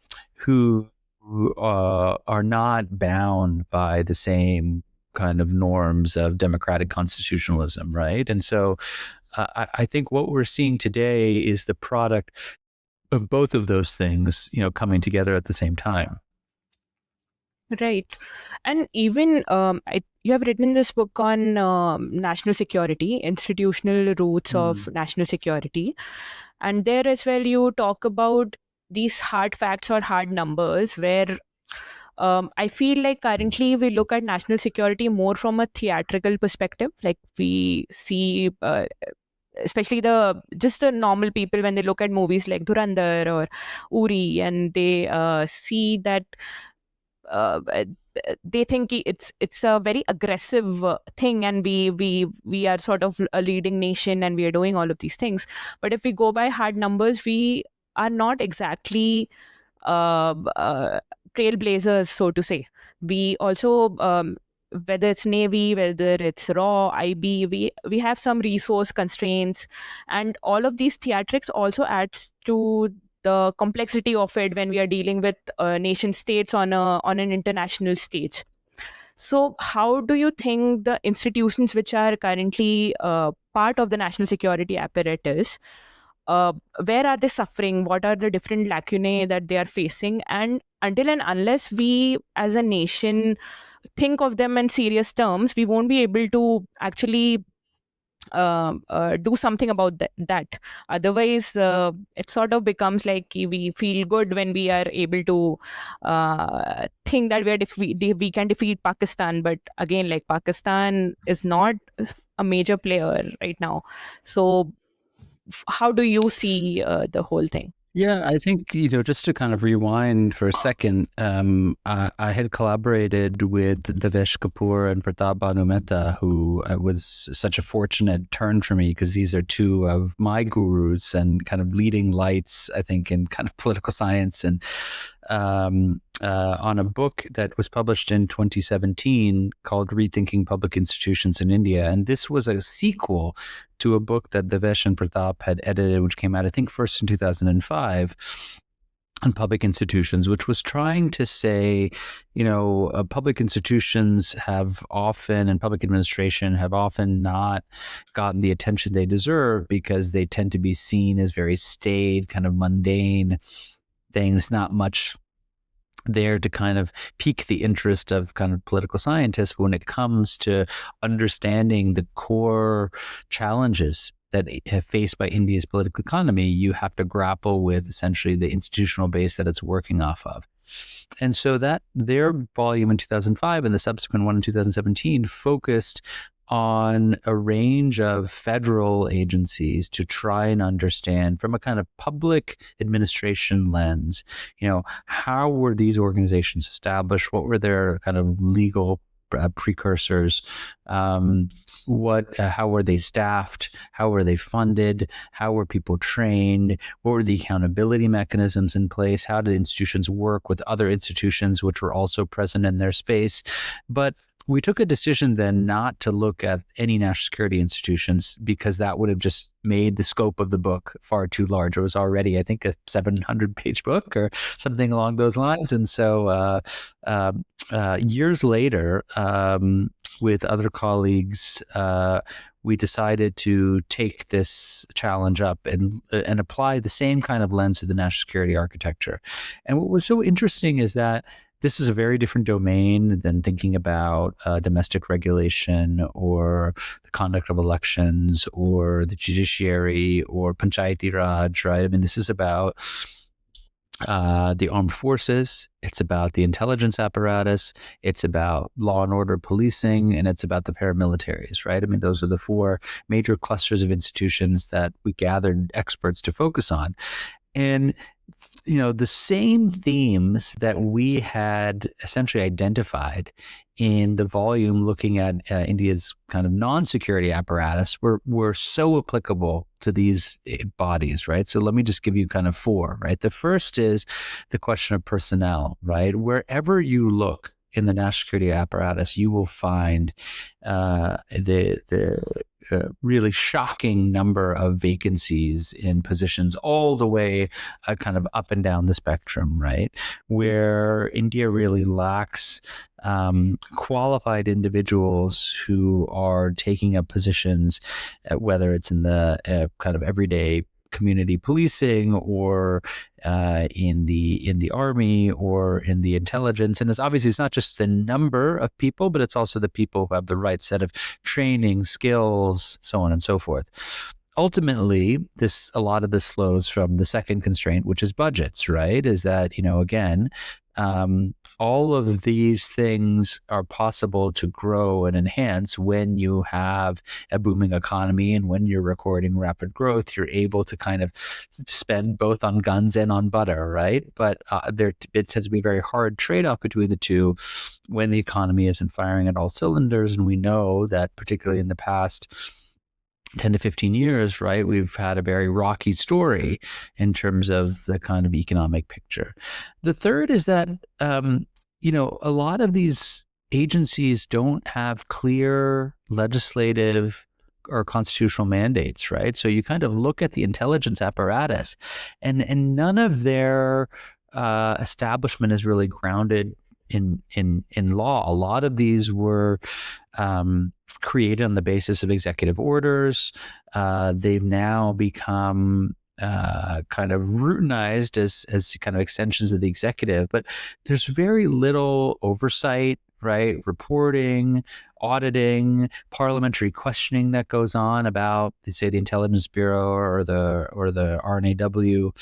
are not bound by the same kind of norms of democratic constitutionalism, right? And so I think what we're seeing today is the product of both of those things, coming together at the same time. Right. And even you have written this book on national security, institutional roots of national security. And there as well, you talk about these hard facts or hard numbers where I feel like currently we look at national security more from a theatrical perspective. Like we see especially the normal people when they look at movies like Dhurandhar or Uri, and they see that they think it's a very aggressive thing, and we are sort of a leading nation and we are doing all of these things. But if we go by hard numbers, we are not exactly trailblazers, so to say. We also whether it's Navy, whether it's RAW, IB, we have some resource constraints, and all of these theatrics also adds to the complexity of it when we are dealing with nation states on an international stage. So how do you think the institutions which are currently part of the national security apparatus, where are they suffering? What are the different lacunae that they are facing? And until and unless we as a nation think of them in serious terms, we won't be able to actually do something about that. Otherwise, it sort of becomes like we feel good when we are able to think that we can defeat Pakistan. But again, like, Pakistan is not a major player right now. So how do you see the whole thing? Yeah, I think, just to kind of rewind for a second, I had collaborated with Devesh Kapoor and Pratap Bhanu Mehta, who was such a fortunate turn for me because these are two of my gurus and kind of leading lights, I think, in kind of political science, and on a book that was published in 2017 called Rethinking Public Institutions in India. And this was a sequel to a book that Devesh and Pratap had edited, which came out, I think, first in 2005, on public institutions, which was trying to say, public institutions have often, and public administration have often not gotten the attention they deserve because they tend to be seen as very staid, kind of mundane things, not much there to kind of pique the interest of kind of political scientists. But when it comes to understanding the core challenges that are faced by India's political economy, you have to grapple with essentially the institutional base that it's working off of. And so that their volume in 2005 and the subsequent one in 2017 focused on a range of federal agencies to try and understand from a kind of public administration lens, how were these organizations established? What were their kind of legal precursors? How were they staffed? How were they funded? How were people trained? What were the accountability mechanisms in place? How did institutions work with other institutions which were also present in their space? But we took a decision then not to look at any national security institutions because that would have just made the scope of the book far too large. It was already, I think, a 700-page book or something along those lines. And so years later, with other colleagues, we decided to take this challenge up and apply the same kind of lens to the national security architecture. And what was so interesting is that this is a very different domain than thinking about domestic regulation or the conduct of elections or the judiciary or Panchayati Raj, right? I mean, this is about the armed forces, it's about the intelligence apparatus, it's about law and order policing, and it's about the paramilitaries, right? I mean, those are the four major clusters of institutions that we gathered experts to focus on. And the same themes that we had essentially identified in the volume looking at India's kind of non-security apparatus were so applicable to these bodies, right? So let me just give you kind of four, right? The first is the question of personnel, right? Wherever you look in the national security apparatus, you will find the really shocking number of vacancies in positions all the way kind of up and down the spectrum, right? Where India really lacks qualified individuals who are taking up positions, whether it's in the kind of everyday community policing or in the army or in the intelligence. And it's not just the number of people, but it's also the people who have the right set of training, skills, so on and so forth. Ultimately, a lot of this flows from the second constraint, which is budgets, right? Is that, again, all of these things are possible to grow and enhance when you have a booming economy, and when you're recording rapid growth, you're able to kind of spend both on guns and on butter, right? But it tends to be a very hard trade-off between the two when the economy isn't firing at all cylinders. And we know that particularly in the past 10 to 15 years, right, we've had a very rocky story in terms of the kind of economic picture. The third is that, a lot of these agencies don't have clear legislative or constitutional mandates, right? So you kind of look at the intelligence apparatus and none of their establishment is really grounded law. A lot of these were created on the basis of executive orders. They've now become kind of routinized as kind of extensions of the executive, but there's very little oversight, right? Reporting, auditing, parliamentary questioning that goes on about, say, the Intelligence Bureau or the RNAW.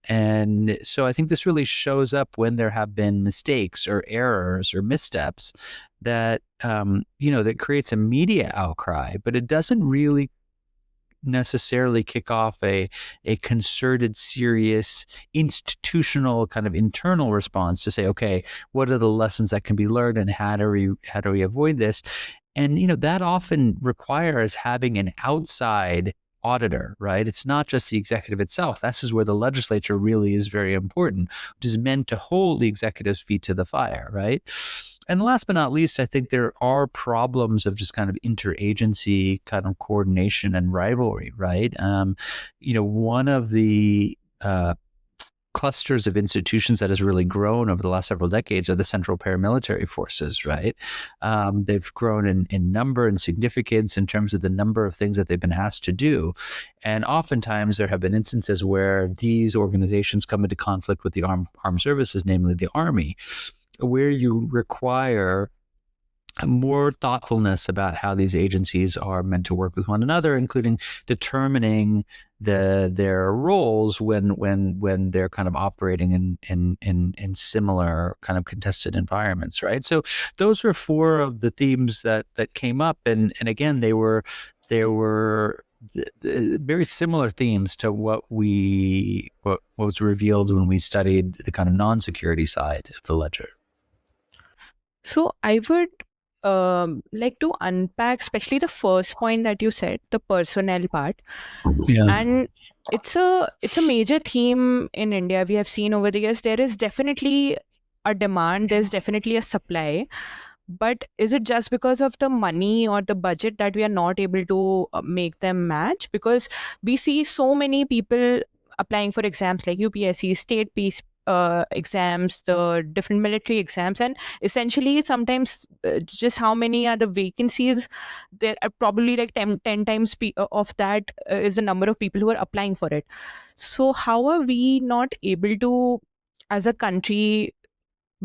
And so I think this really shows up when there have been mistakes or errors or missteps that, that creates a media outcry, but it doesn't really necessarily kick off a concerted, serious, institutional kind of internal response to say, okay, what are the lessons that can be learned and how do we avoid this? And, that often requires having an outside auditor, right? It's not just the executive itself. This is where the legislature really is very important, which is meant to hold the executive's feet to the fire, right? And last but not least, I think there are problems of just kind of interagency kind of coordination and rivalry, right? One of the clusters of institutions that has really grown over the last several decades are the central paramilitary forces, right? They've grown in number and significance in terms of the number of things that they've been asked to do. And oftentimes there have been instances where these organizations come into conflict with the armed services, namely the army, where you require more thoughtfulness about how these agencies are meant to work with one another, including determining their roles when they're kind of operating in similar kind of contested environments, right? So those were four of the themes that came up, and again they were very similar themes to what was revealed when we studied the kind of non-security side of the ledger. So I would like to unpack, especially the first point that you said, the personnel part. Yeah. And it's a major theme in India. We have seen over the years there is definitely a demand, there's definitely a supply. But is it just because of the money or the budget that we are not able to make them match? Because we see so many people applying for exams like UPSC, state peace exams, the different military exams, and essentially sometimes just how many are the vacancies? There are probably like 10 times of that is the number of people who are applying for it. So how are we not able to, as a country,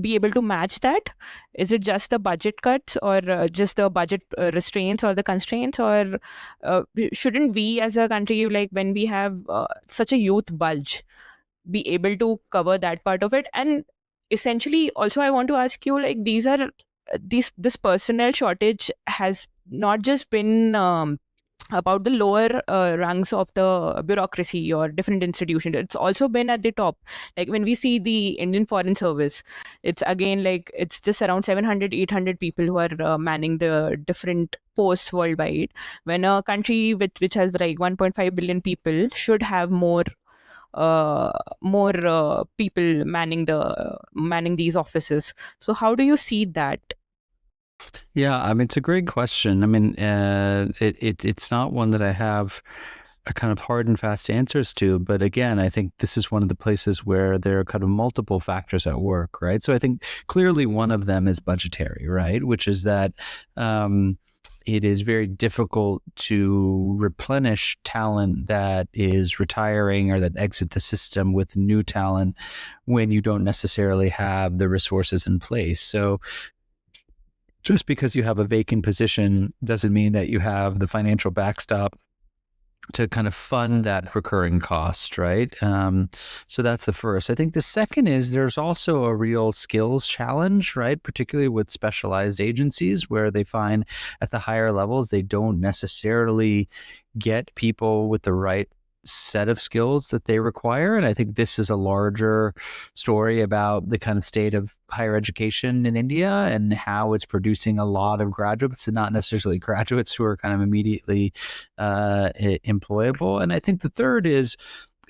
be able to match that? Is it just the budget cuts or just the budget restraints or the constraints, or shouldn't we as a country, like when we have such a youth bulge, be able to cover that part of it? And essentially also I want to ask you, like, this personnel shortage has not just been about the lower rungs of the bureaucracy or different institutions. It's also been at the top. Like when we see the Indian Foreign Service, it's again like it's just around 700-800 people who are manning the different posts worldwide, when a country which has like 1.5 billion people should have more people manning these offices. So how do you see that? Yeah, I mean, it's a great question. I mean, it's not one that I have a kind of hard and fast answers to, but again, I think this is one of the places where there are kind of multiple factors at work, right? So I think clearly one of them is budgetary, right? Which is that it is very difficult to replenish talent that is retiring or that exit the system with new talent when you don't necessarily have the resources in place. So just because you have a vacant position doesn't mean that you have the financial backstop to kind of fund that recurring cost, right? So that's the first. I think the second is there's also a real skills challenge, right? Particularly with specialized agencies where they find at the higher levels, they don't necessarily get people with the right set of skills that they require. And I think this is a larger story about the kind of state of higher education in India and how it's producing a lot of graduates and not necessarily graduates who are kind of immediately employable. And I think the third is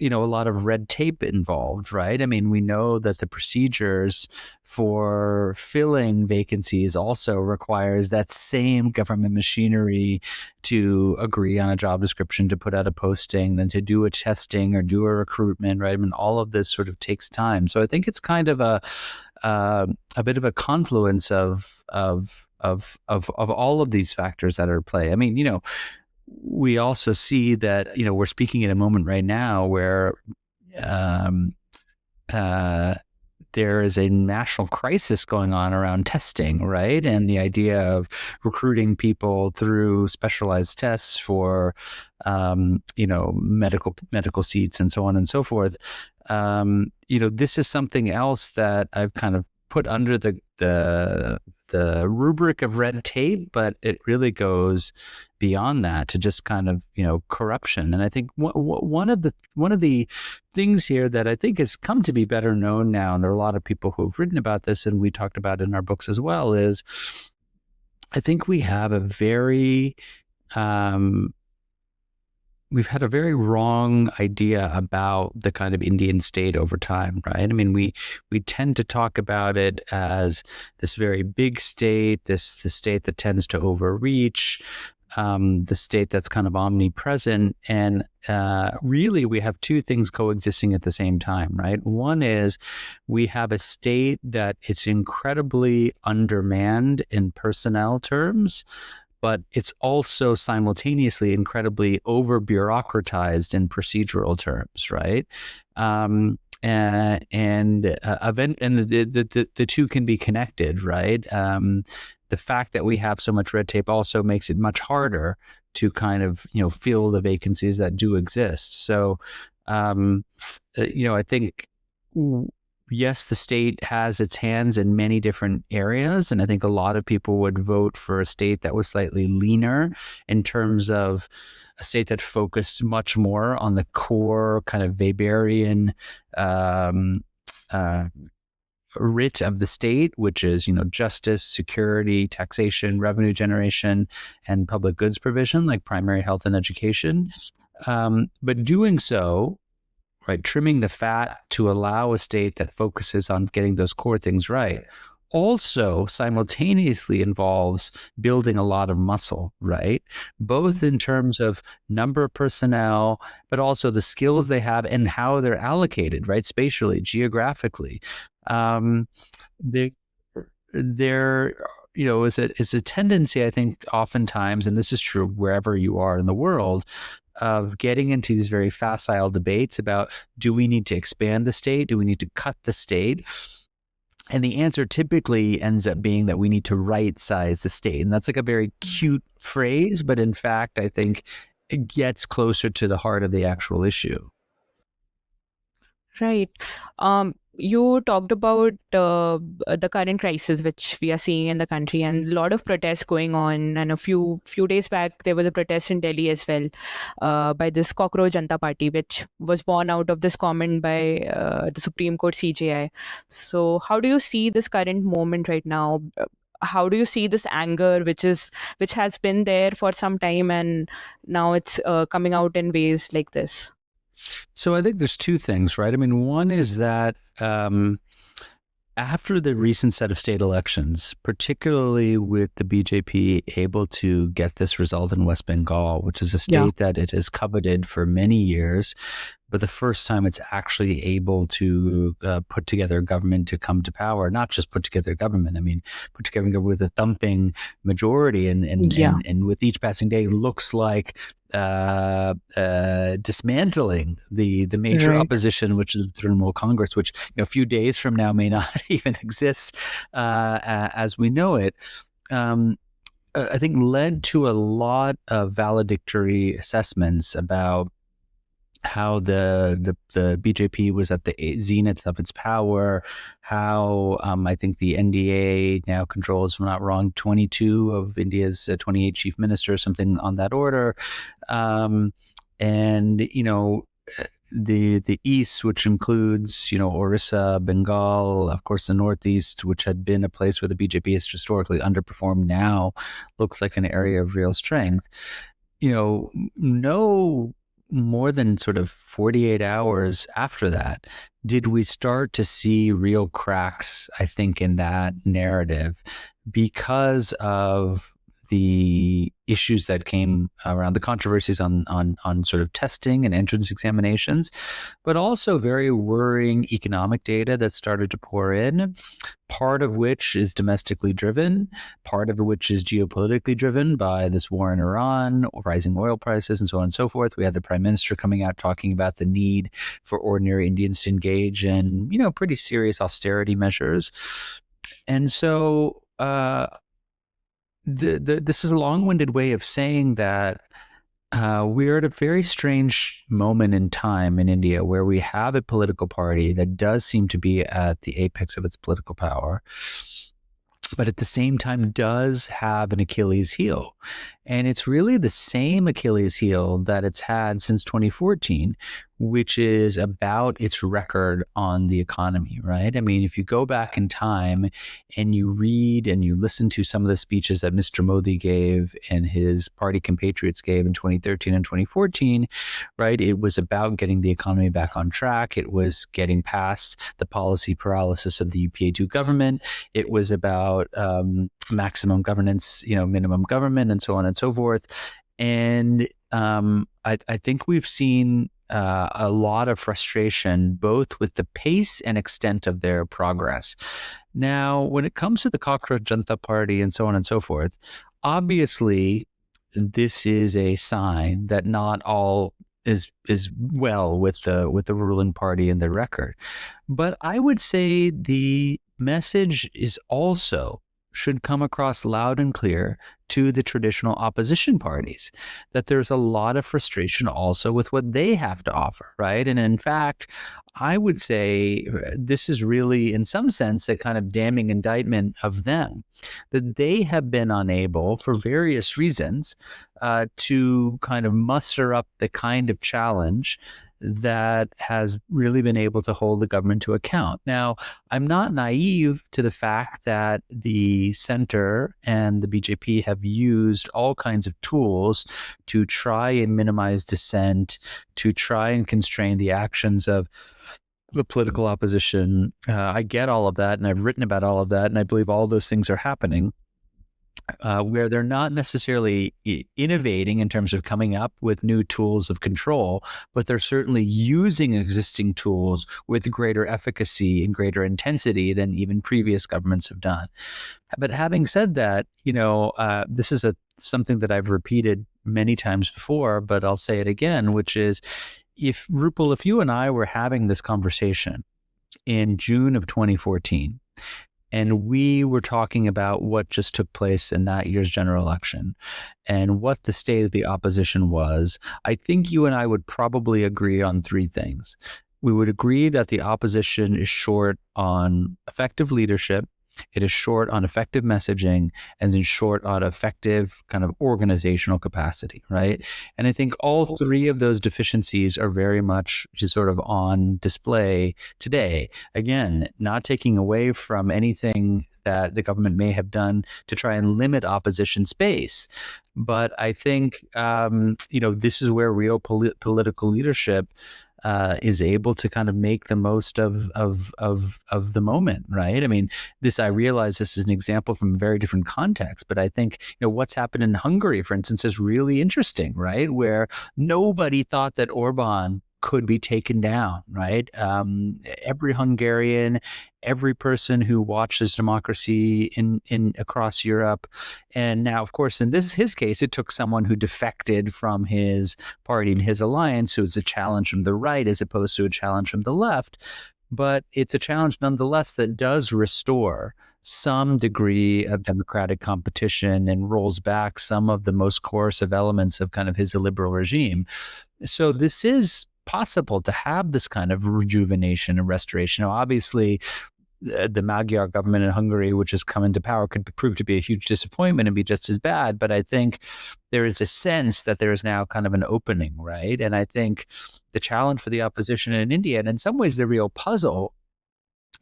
a lot of red tape involved, right? I mean, we know that the procedures for filling vacancies also requires that same government machinery to agree on a job description, to put out a posting, then to do a testing or do a recruitment, right? I mean, all of this sort of takes time. So I think it's kind of a bit of a confluence of all of these factors that are at play. I mean, we also see that, we're speaking at a moment right now where there is a national crisis going on around testing, right? And the idea of recruiting people through specialized tests for, medical seats and so on and so forth. This is something else that I've kind of put under the rubric of red tape, but it really goes beyond that to just kind of, corruption. And I think one of the things here that I think has come to be better known now, and there are a lot of people who have written about this, and we talked about it in our books as well, is I think we have we've had a very wrong idea about the kind of Indian state over time, right? I mean, we tend to talk about it as this very big state, the state that tends to overreach, the state that's kind of omnipresent. And really, we have two things coexisting at the same time, right? One is we have a state that it's incredibly undermanned in personnel terms, but it's also simultaneously incredibly over-bureaucratized in procedural terms, right? And the two can be connected, right? The fact that we have so much red tape also makes it much harder to kind of, fill the vacancies that do exist. So, I think, yes, the state has its hands in many different areas, and I think a lot of people would vote for a state that was slightly leaner in terms of a state that focused much more on the core kind of Weberian writ of the state, which is, justice, security, taxation, revenue generation, and public goods provision, like primary health and education. But doing so, right, trimming the fat to allow a state that focuses on getting those core things right, also simultaneously involves building a lot of muscle, right? Both in terms of number of personnel, but also the skills they have and how they're allocated, right? Spatially, geographically. There is a tendency, I think, oftentimes, and this is true wherever you are in the world, of getting into these very facile debates about, do we need to expand the state? Do we need to cut the state? And the answer typically ends up being that we need to right size the state. And that's like a very cute phrase, but in fact, I think it gets closer to the heart of the actual issue. Right. You talked about the current crisis which we are seeing in the country, and a lot of protests going on. And a few days back, there was a protest in Delhi as well by this Cockroach Janta Party, which was born out of this comment by the Supreme Court CJI. So how do you see this current moment right now? How do you see this anger, which has been there for some time, and now it's coming out in ways like this? So I think there's two things, right? I mean, one is that after the recent set of state elections, particularly with the BJP able to get this result in West Bengal, which is a state that it has coveted for many years, but the first time it's actually able to put together a government to come to power, not just put together a government, I mean, put together a government with a thumping majority, and with each passing day looks like dismantling the major opposition, which is the Trinamool Congress, which a few days from now may not even exist as we know it. I think led to a lot of valedictory assessments about how the BJP was at the zenith of its power, how I think the NDA now controls, if I'm not wrong, 22 of India's 28 chief ministers, something on that order. And, the East, which includes, Orissa, Bengal, of course, the Northeast, which had been a place where the BJP has historically underperformed, now looks like an area of real strength. No more than sort of 48 hours after that, did we start to see real cracks, I think, in that narrative because of the issues that came around, the controversies on sort of testing and entrance examinations, but also very worrying economic data that started to pour in, part of which is domestically driven, part of which is geopolitically driven by this war in Iran, rising oil prices, and so on and so forth. We had the prime minister coming out talking about the need for ordinary Indians to engage in, pretty serious austerity measures. And so, this is a long-winded way of saying that we're at a very strange moment in time in India where we have a political party that does seem to be at the apex of its political power, but at the same time does have an Achilles heel. And it's really the same Achilles heel that it's had since 2014, which is about its record on the economy, right? I mean, if you go back in time and you read and you listen to some of the speeches that Mr. Modi gave and his party compatriots gave in 2013 and 2014, right? It was about getting the economy back on track. It was getting past the policy paralysis of the UPA-2 government. It was about maximum governance, minimum government, and so on and so forth. And I think we've seen a lot of frustration, both with the pace and extent of their progress. Now, when it comes to the Cockroach Janata Party and so on and so forth, obviously, this is a sign that not all is well with the ruling party and their record. But I would say the message is also should come across loud and clear to the traditional opposition parties, that there's a lot of frustration also with what they have to offer, right? And in fact, I would say this is really, in some sense, a kind of damning indictment of them, that they have been unable, for various reasons, to kind of muster up the kind of challenge that has really been able to hold the government to account. Now, I'm not naive to the fact that the center and the BJP have used all kinds of tools to try and minimize dissent, to try and constrain the actions of the political opposition. I get all of that, and I've written about all of that, and I believe all those things are happening. Where they're not necessarily innovating in terms of coming up with new tools of control, but they're certainly using existing tools with greater efficacy and greater intensity than even previous governments have done. But having said that, this is something that I've repeated many times before, but I'll say it again, which is, if you and I were having this conversation in June of 2014, and we were talking about what just took place in that year's general election and what the state of the opposition was, I think you and I would probably agree on three things. We would agree that the opposition is short on effective leadership, it is short on effective messaging, and is short on effective kind of organizational capacity, right? And I think all three of those deficiencies are very much just sort of on display today. Again, not taking away from anything that the government may have done to try and limit opposition space. But I think, this is where real political leadership is able to kind of make the most of the moment, right? I mean, I realize this is an example from a very different context, but I think, what's happened in Hungary, for instance, is really interesting, right? Where nobody thought that Orban could be taken down, right? Every Hungarian, every person who watches democracy in across Europe, and now, of course, in his case, it took someone who defected from his party and his alliance, so it's a challenge from the right as opposed to a challenge from the left, but it's a challenge nonetheless that does restore some degree of democratic competition and rolls back some of the most coercive elements of kind of his illiberal regime. So this is possible to have this kind of rejuvenation and restoration. Now, obviously, the Magyar government in Hungary, which has come into power, could prove to be a huge disappointment and be just as bad. But I think there is a sense that there is now kind of an opening, right? And I think the challenge for the opposition in India, and in some ways the real puzzle,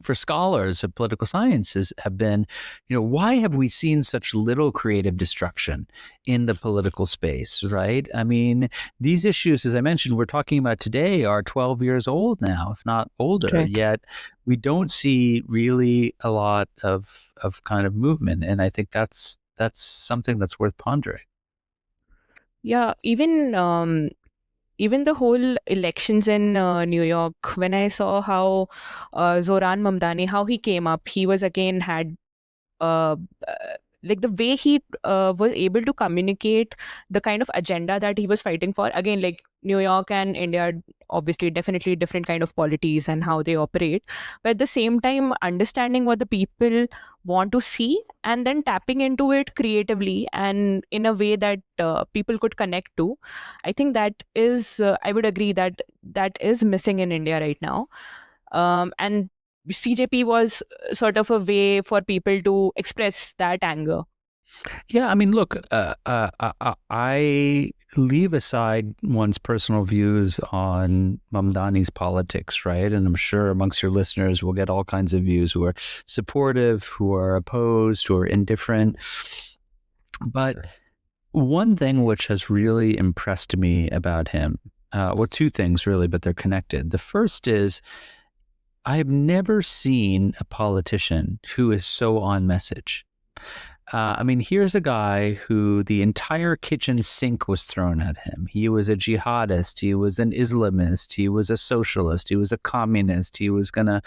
for scholars of political sciences have been, why have we seen such little creative destruction in the political space, right? I mean, these issues, as I mentioned, we're talking about today are 12 years old now, if not older, Right. yet we don't see really a lot of kind of movement. And I think that's something that's worth pondering. Yeah, even the whole elections in New York, when I saw how Zoran Mamdani, how he came up, he was again had uh, uh, like the way he was able to communicate the kind of agenda that he was fighting for. Again, like New York and India, obviously, definitely different kind of polities and how they operate. But at the same time, understanding what the people want to see and then tapping into it creatively and in a way that people could connect to. I think that is, I would agree that that is missing in India right now. And CJP was sort of a way for people to express that anger. Yeah, I mean, look, I leave aside one's personal views on Mamdani's politics, right? And I'm sure amongst your listeners, we'll get all kinds of views who are supportive, who are opposed, who are indifferent. But one thing which has really impressed me about him, well, two things really, but they're connected. The first is I've never seen a politician who is so on message. I mean, here's a guy who the entire kitchen sink was thrown at him. He was a jihadist. He was an Islamist. He was a socialist. He was a communist. He was going to,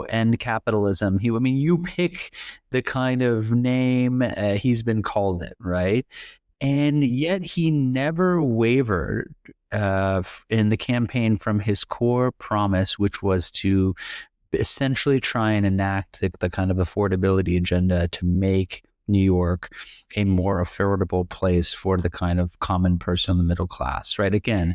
end capitalism. I mean, you pick the kind of name he's been called it, right? And yet he never wavered in the campaign from his core promise, which was to essentially try and enact the kind of affordability agenda to make New York a more affordable place for the kind of common person in the middle class, right? Again,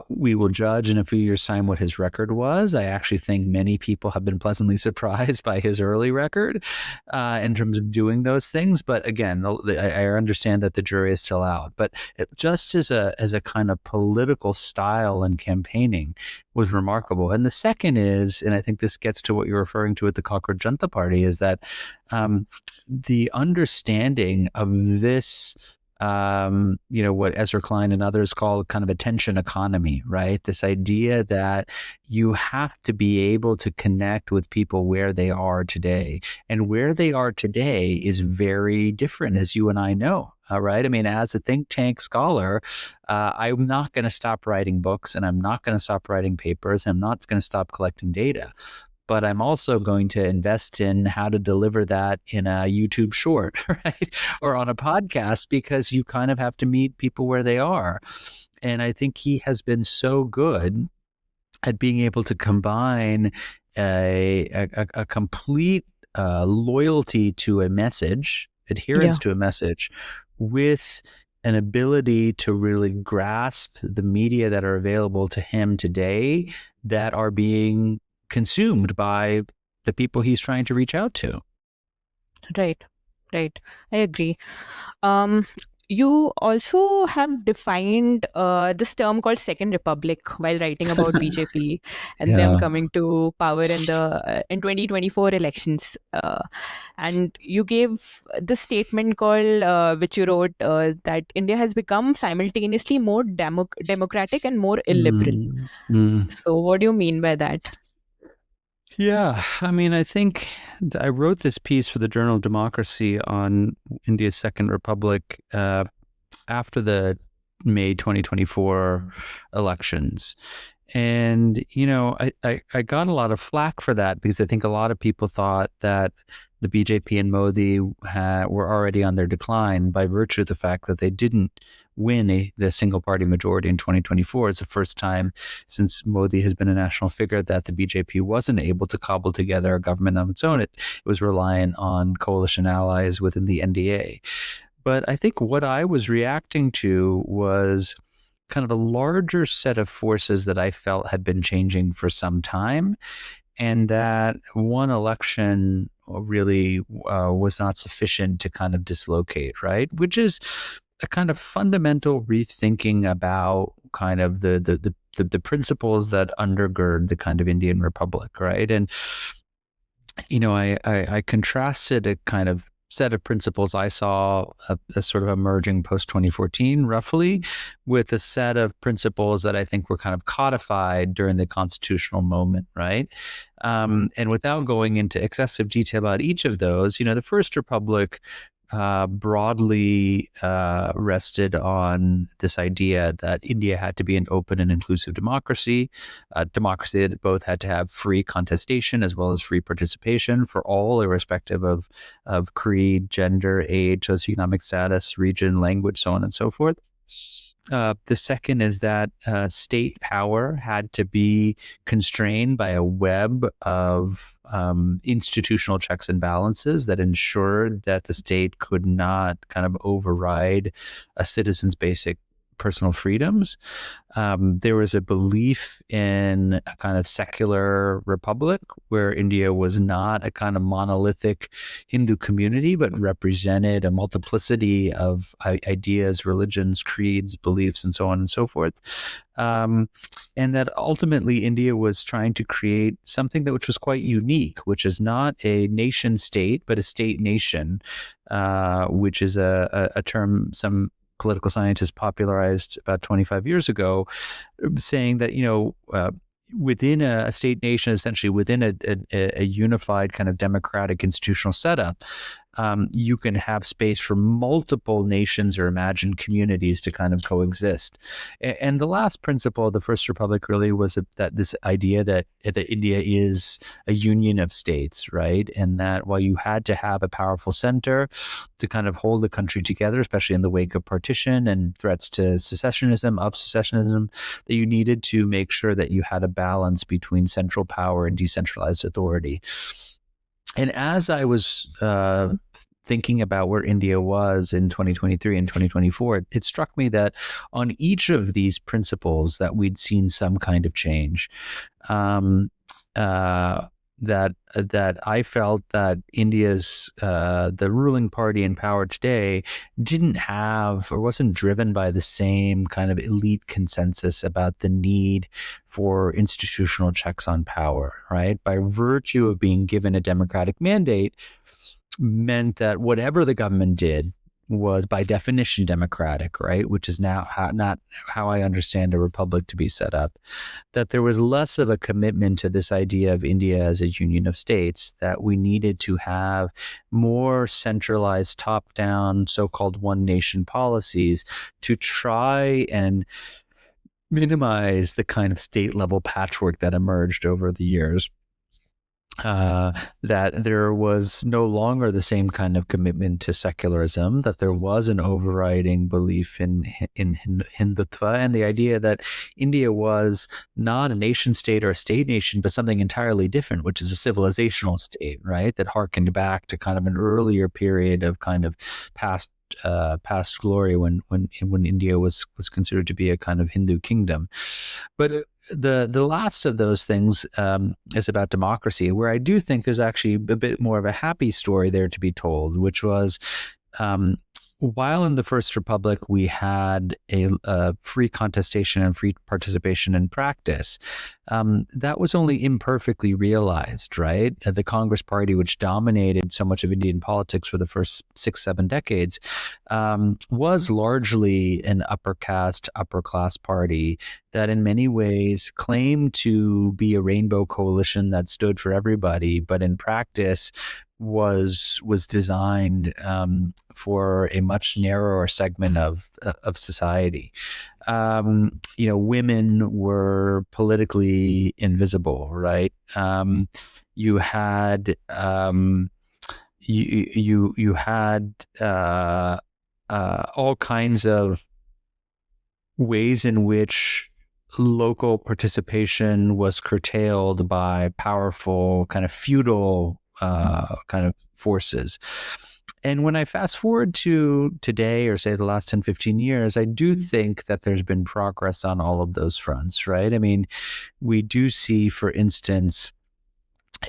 we will judge in a few years' time what his record was. I actually think many people have been pleasantly surprised by his early record in terms of doing those things. But again, I understand that the jury is still out. But just as a kind of political style and campaigning was remarkable. And the second is, and I think this gets to what you're referring to at the Cockroach Junta Party, is that the understanding of this what Ezra Klein and others call kind of attention economy, right? This idea that you have to be able to connect with people where they are today. And where they are today is very different, as you and I know. All right. I mean, as a think tank scholar, I'm not going to stop writing books, and I'm not going to stop writing papers. I'm not going to stop collecting data. But I'm also going to invest in how to deliver that in a YouTube short, right? Or on a podcast, because you kind of have to meet people where they are. And I think he has been so good at being able to combine a complete loyalty to a message, adherence to a message, with an ability to really grasp the media that are available to him today that are being consumed by the people he's trying to reach out to. Right. I agree. You also have defined this term called Second Republic while writing about BJP and them coming to power in 2024 elections. And you gave the statement called, which you wrote, that India has become simultaneously more democratic and more illiberal. So what do you mean by that? Yeah, I mean, I think I wrote this piece for the Journal of Democracy on India's Second Republic after the May 2024 elections. And, I got a lot of flack for that because I think a lot of people thought that the BJP and Modi were already on their decline by virtue of the fact that they didn't win the single party majority in 2024. It's the first time since Modi has been a national figure that the BJP wasn't able to cobble together a government on its own. It was reliant on coalition allies within the NDA. But I think what I was reacting to was kind of a larger set of forces that I felt had been changing for some time, and that one election really was not sufficient to kind of dislocate, right? Which is a kind of fundamental rethinking about kind of the principles that undergird the kind of Indian Republic, right? And I contrasted a kind of set of principles I saw as sort of emerging post 2014, roughly, with a set of principles that I think were kind of codified during the constitutional moment, right? And without going into excessive detail about each of those, the First Republic broadly rested on this idea that India had to be an open and inclusive democracy, a democracy that both had to have free contestation as well as free participation for all, irrespective of creed, gender, age, socioeconomic status, region, language, so on and so forth. The second is that state power had to be constrained by a web of institutional checks and balances that ensured that the state could not kind of override a citizen's basic personal freedoms. There was a belief in a kind of secular republic where India was not a kind of monolithic Hindu community, but represented a multiplicity of ideas, religions, creeds, beliefs, and so on and so forth. And that ultimately India was trying to create something which was quite unique, which is not a nation state, but a state nation, which is a term some political scientists popularized about 25 years ago, saying that, within a state nation, essentially within a unified kind of democratic institutional setup, you can have space for multiple nations or imagined communities to kind of coexist. And the last principle of the First Republic really was that this idea that India is a union of states, right? And that while you had to have a powerful center to kind of hold the country together, especially in the wake of partition and threats to secessionism, that you needed to make sure that you had a balance between central power and decentralized authority. And as I was thinking about where India was in 2023 and 2024, it struck me that on each of these principles that we'd seen some kind of change. That I felt that India's the ruling party in power today didn't have or wasn't driven by the same kind of elite consensus about the need for institutional checks on power, right? By virtue of being given a democratic mandate, meant that whatever the government did was by definition democratic, right? Which is now not how I understand a republic to be set up. That there was less of a commitment to this idea of India as a union of states, that we needed to have more centralized top-down so-called one nation policies to try and minimize the kind of state level patchwork that emerged over the years. That there was no longer the same kind of commitment to secularism, that there was an overriding belief in Hindutva, and the idea that India was not a nation state or a state nation, but something entirely different, which is a civilizational state, right? That harkened back to kind of an earlier period of kind of past glory when India was considered to be a kind of Hindu kingdom. But the last of those things is about democracy, where I do think there's actually a bit more of a happy story there to be told, which was while in the First Republic we had a free contestation and free participation in practice, that was only imperfectly realized, right? The Congress Party, which dominated so much of Indian politics for the first 6-7 decades, was largely an upper caste, upper class party that in many ways claimed to be a rainbow coalition that stood for everybody, but in practice was designed for a much narrower segment of society. Women were politically invisible, right? You had you had all kinds of ways in which local participation was curtailed by powerful kind of feudal kind of forces. And when I fast forward to today, or say the last 10, 15 years, I do think that there's been progress on all of those fronts, right? I mean, we do see, for instance,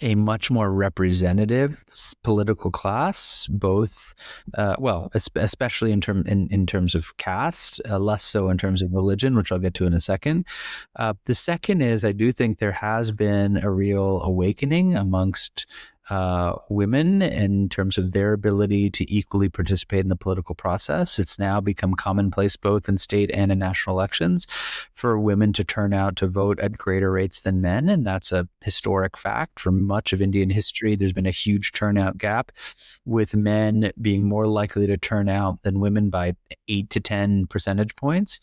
a much more representative political class, both, especially in terms of caste, less so in terms of religion, which I'll get to in a second. The second is, I do think there has been a real awakening amongst women in terms of their ability to equally participate in the political process. It's now become commonplace both in state and in national elections for women to turn out to vote at greater rates than men. And that's a historic fact. For much of Indian history, there's been a huge turnout gap, with men being more likely to turn out than women by 8 to 10 percentage points.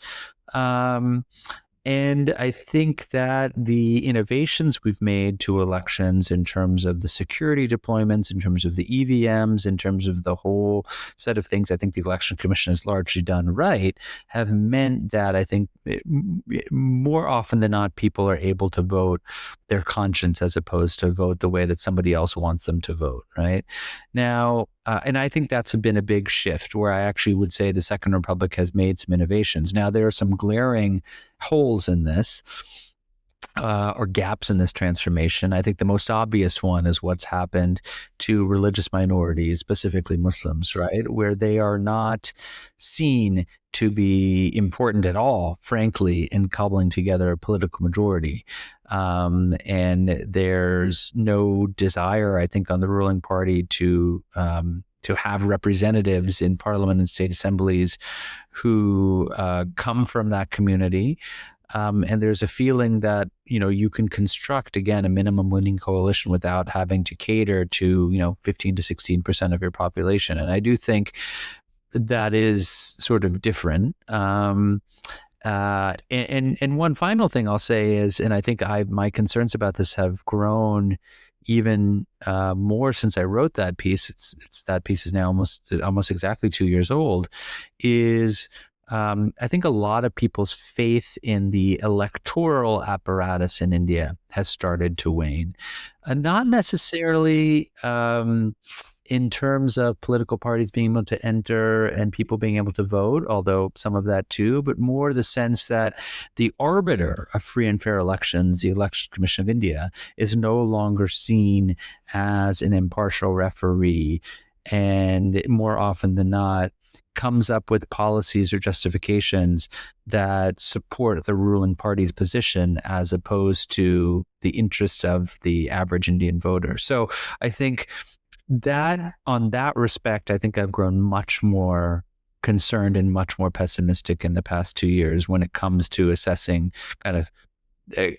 And I think that the innovations we've made to elections in terms of the security deployments, in terms of the EVMs, in terms of the whole set of things I think the Election Commission has largely done right, have meant that I think more often than not, people are able to vote their conscience as opposed to vote the way that somebody else wants them to vote, right? Now, and I think that's been a big shift where I actually would say the Second Republic has made some innovations. Now, there are some glaring holes in this, or gaps in this transformation. I think the most obvious one is what's happened to religious minorities, specifically Muslims, right? Where they are not seen to be important at all, frankly, in cobbling together a political majority. And there's no desire, I think, on the ruling party to have representatives in parliament and state assemblies who come from that community. And there's a feeling that, you can construct, again, a minimum winning coalition without having to cater to, 15 to 16% of your population. And I do think that is sort of different. And one final thing I'll say is, and I think my concerns about this have grown even more since I wrote that piece. It's that piece is now almost exactly 2 years old. Is I think a lot of people's faith in the electoral apparatus in India has started to wane, not necessarily in terms of political parties being able to enter and people being able to vote, although some of that too, but more the sense that the arbiter of free and fair elections, the Election Commission of India, is no longer seen as an impartial referee, and more often than not comes up with policies or justifications that support the ruling party's position as opposed to the interest of the average Indian voter. So I think that on that respect, I think I've grown much more concerned and much more pessimistic in the past 2 years when it comes to assessing kind of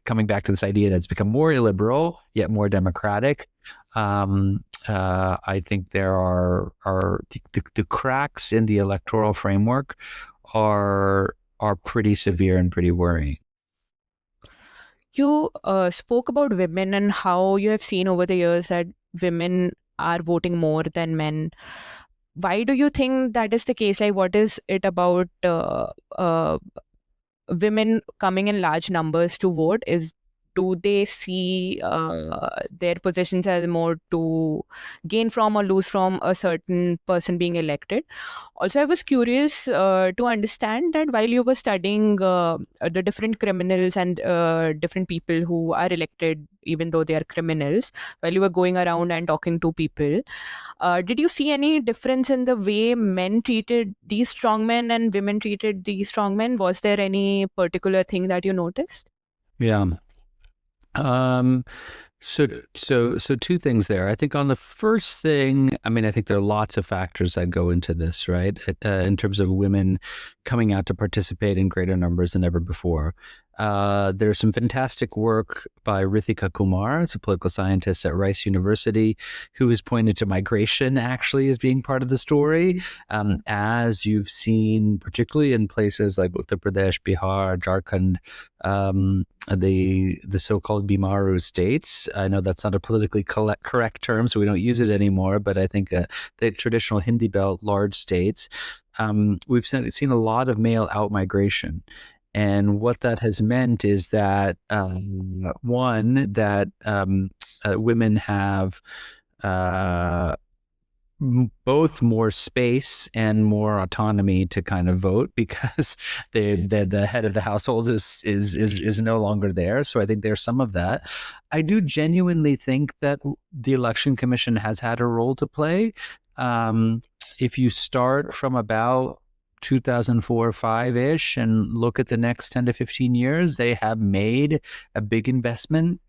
coming back to this idea that's become more illiberal, yet more democratic. I think there are the cracks in the electoral framework are pretty severe and pretty worrying. You spoke about women and how you have seen over the years that women are voting more than men. Why do you think that is the case? Like, what is it about women coming in large numbers to vote? Do they see their positions as more to gain from or lose from a certain person being elected? Also, I was curious to understand that while you were studying the different criminals and different people who are elected, even though they are criminals, while you were going around and talking to people, did you see any difference in the way men treated these strongmen and women treated these strongmen? Was there any particular thing that you noticed? Yeah. So two things there. I think on the first thing, I mean, I think there are lots of factors that go into this, right? In terms of women coming out to participate in greater numbers than ever before. There's some fantastic work by Rithika Kumar, who's a political scientist at Rice University, who has pointed to migration actually as being part of the story. As you've seen, particularly in places like Uttar Pradesh, Bihar, Jharkhand, the so-called Bimaru states. I know that's not a politically correct term, so we don't use it anymore, but I think the traditional Hindi belt large states, we've seen a lot of male out-migration. And what that has meant is that, one, that women have both more space and more autonomy to kind of vote because the head of the household is no longer there. So I think there's some of that. I do genuinely think that the Election Commission has had a role to play. If you start from about 2004 or 5-ish and look at the next 10 to 15 years, they have made a big investment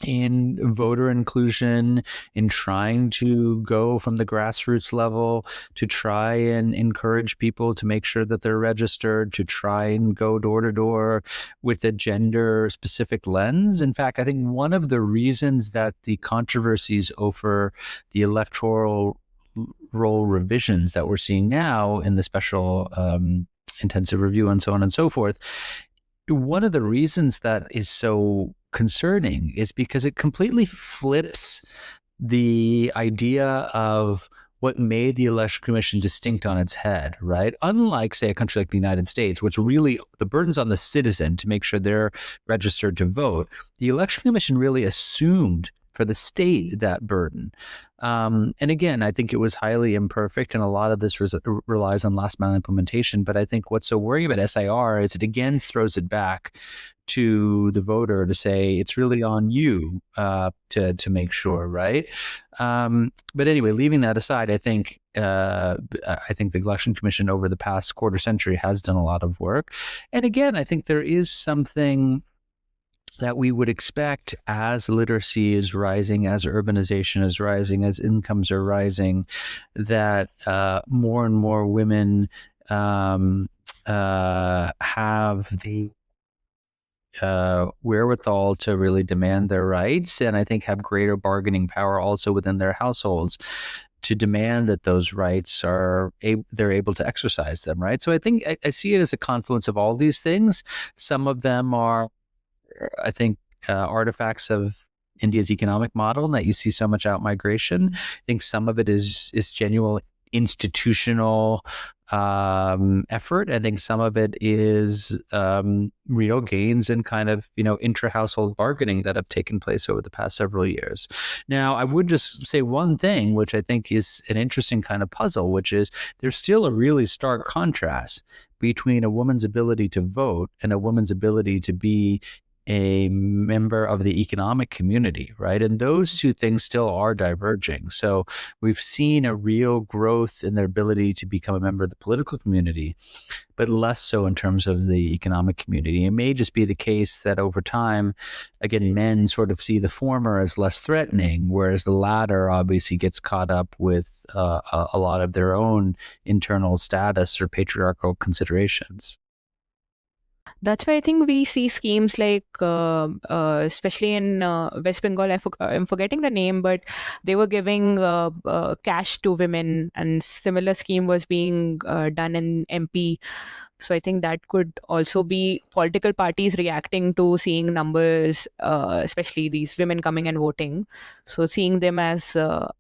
in voter inclusion, in trying to go from the grassroots level to try and encourage people to make sure that they're registered, to try and go door to door with a gender specific lens. In fact, I think one of the reasons that the controversies over the electoral roll revisions that we're seeing now in the special intensive review and so on and so forth, one of the reasons that is so concerning is because it completely flips the idea of what made the Election Commission distinct on its head, right? Unlike, say, a country like the United States, which really the burden's on the citizen to make sure they're registered to vote, the Election Commission really assumed for the state that burden. And again, I think it was highly imperfect, and a lot of this relies on last mile implementation. But I think what's so worrying about SIR is it again throws it back to the voter to say it's really on you to make sure, right? But anyway, leaving that aside, I think the Election Commission over the past quarter century has done a lot of work. And again, I think there is something that we would expect as literacy is rising, as urbanization is rising, as incomes are rising, that more and more women have the wherewithal to really demand their rights, and I think have greater bargaining power also within their households to demand that those rights they're able to exercise them, right? So I think I see it as a confluence of all these things. Some of them are, I think, artifacts of India's economic model, and that you see so much out migration. I think some of it is genuine institutional effort. I think some of it is real gains in kind of, intra-household bargaining that have taken place over the past several years. Now, I would just say one thing, which I think is an interesting kind of puzzle, which is there's still a really stark contrast between a woman's ability to vote and a woman's ability to be a member of the economic community, right? And those two things still are diverging. So we've seen a real growth in their ability to become a member of the political community, but less so in terms of the economic community. It may just be the case that over time, again, men sort of see the former as less threatening, whereas the latter obviously gets caught up with a lot of their own internal status or patriarchal considerations. That's why I think we see schemes like, especially in West Bengal, I'm forgetting the name, but they were giving cash to women, and similar scheme was being done in MP. So I think that could also be political parties reacting to seeing numbers, especially these women coming and voting. So seeing them as a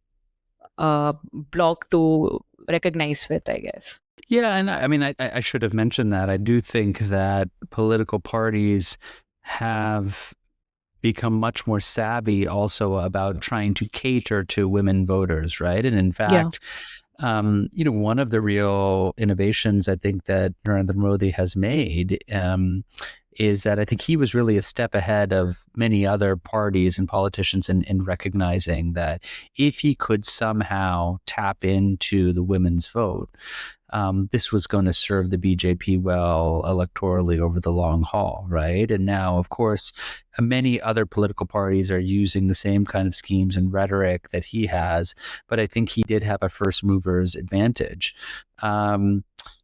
block to recognize with, I guess. Yeah, and I mean, I should have mentioned that. I do think that political parties have become much more savvy also about trying to cater to women voters, right? And in fact, one of the real innovations I think that Narendra Modi has made is that I think he was really a step ahead of many other parties and politicians in recognizing that if he could somehow tap into the women's vote, this was going to serve the BJP well electorally over the long haul, right? And now, of course, many other political parties are using the same kind of schemes and rhetoric that he has, but I think he did have a first mover's advantage.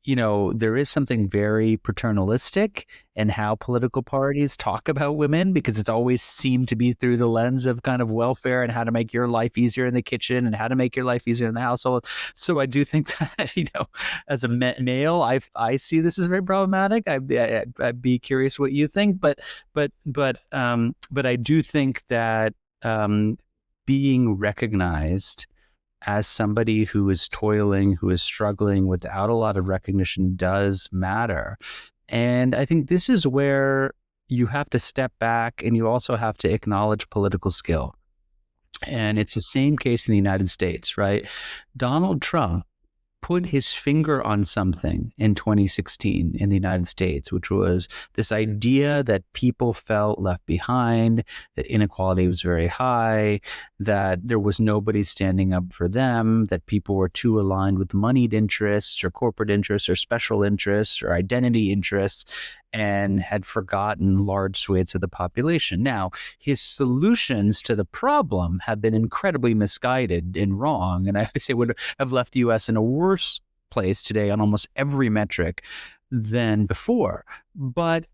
There is something very paternalistic in how political parties talk about women, because it's always seemed to be through the lens of kind of welfare and how to make your life easier in the kitchen and how to make your life easier in the household. So I do think that, as a male, I see this as very problematic. I'd be curious what you think, but I do think that being recognized as somebody who is toiling, who is struggling without a lot of recognition does matter. And I think this is where you have to step back and you also have to acknowledge political skill. And it's the same case in the United States, right? Donald Trump put his finger on something in 2016 in the United States, which was this idea that people felt left behind, that inequality was very high, that there was nobody standing up for them, that people were too aligned with moneyed interests or corporate interests or special interests or identity interests, and had forgotten large swathes of the population. Now, his solutions to the problem have been incredibly misguided and wrong, and I say would have left the U.S. in a worse place today on almost every metric than before. But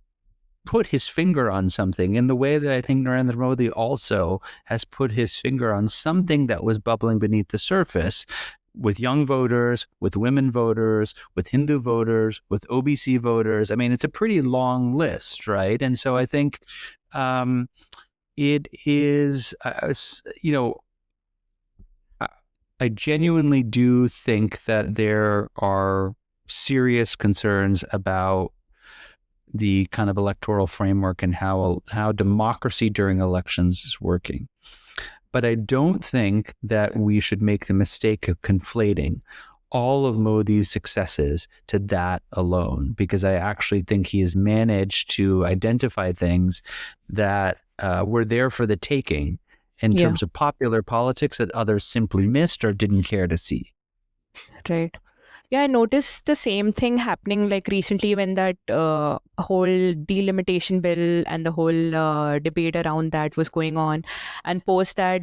put his finger on something in the way that I think Narendra Modi also has put his finger on something that was bubbling beneath the surface, with young voters, with women voters, with Hindu voters, with OBC voters. I mean, it's a pretty long list, right? And so I think it is, I genuinely do think that there are serious concerns about the kind of electoral framework and how democracy during elections is working. But I don't think that we should make the mistake of conflating all of Modi's successes to that alone, because I actually think he has managed to identify things that were there for the taking in terms of popular politics that others simply missed or didn't care to see. Right. Yeah, I noticed the same thing happening like recently when that whole delimitation bill and the whole debate around that was going on. And post that,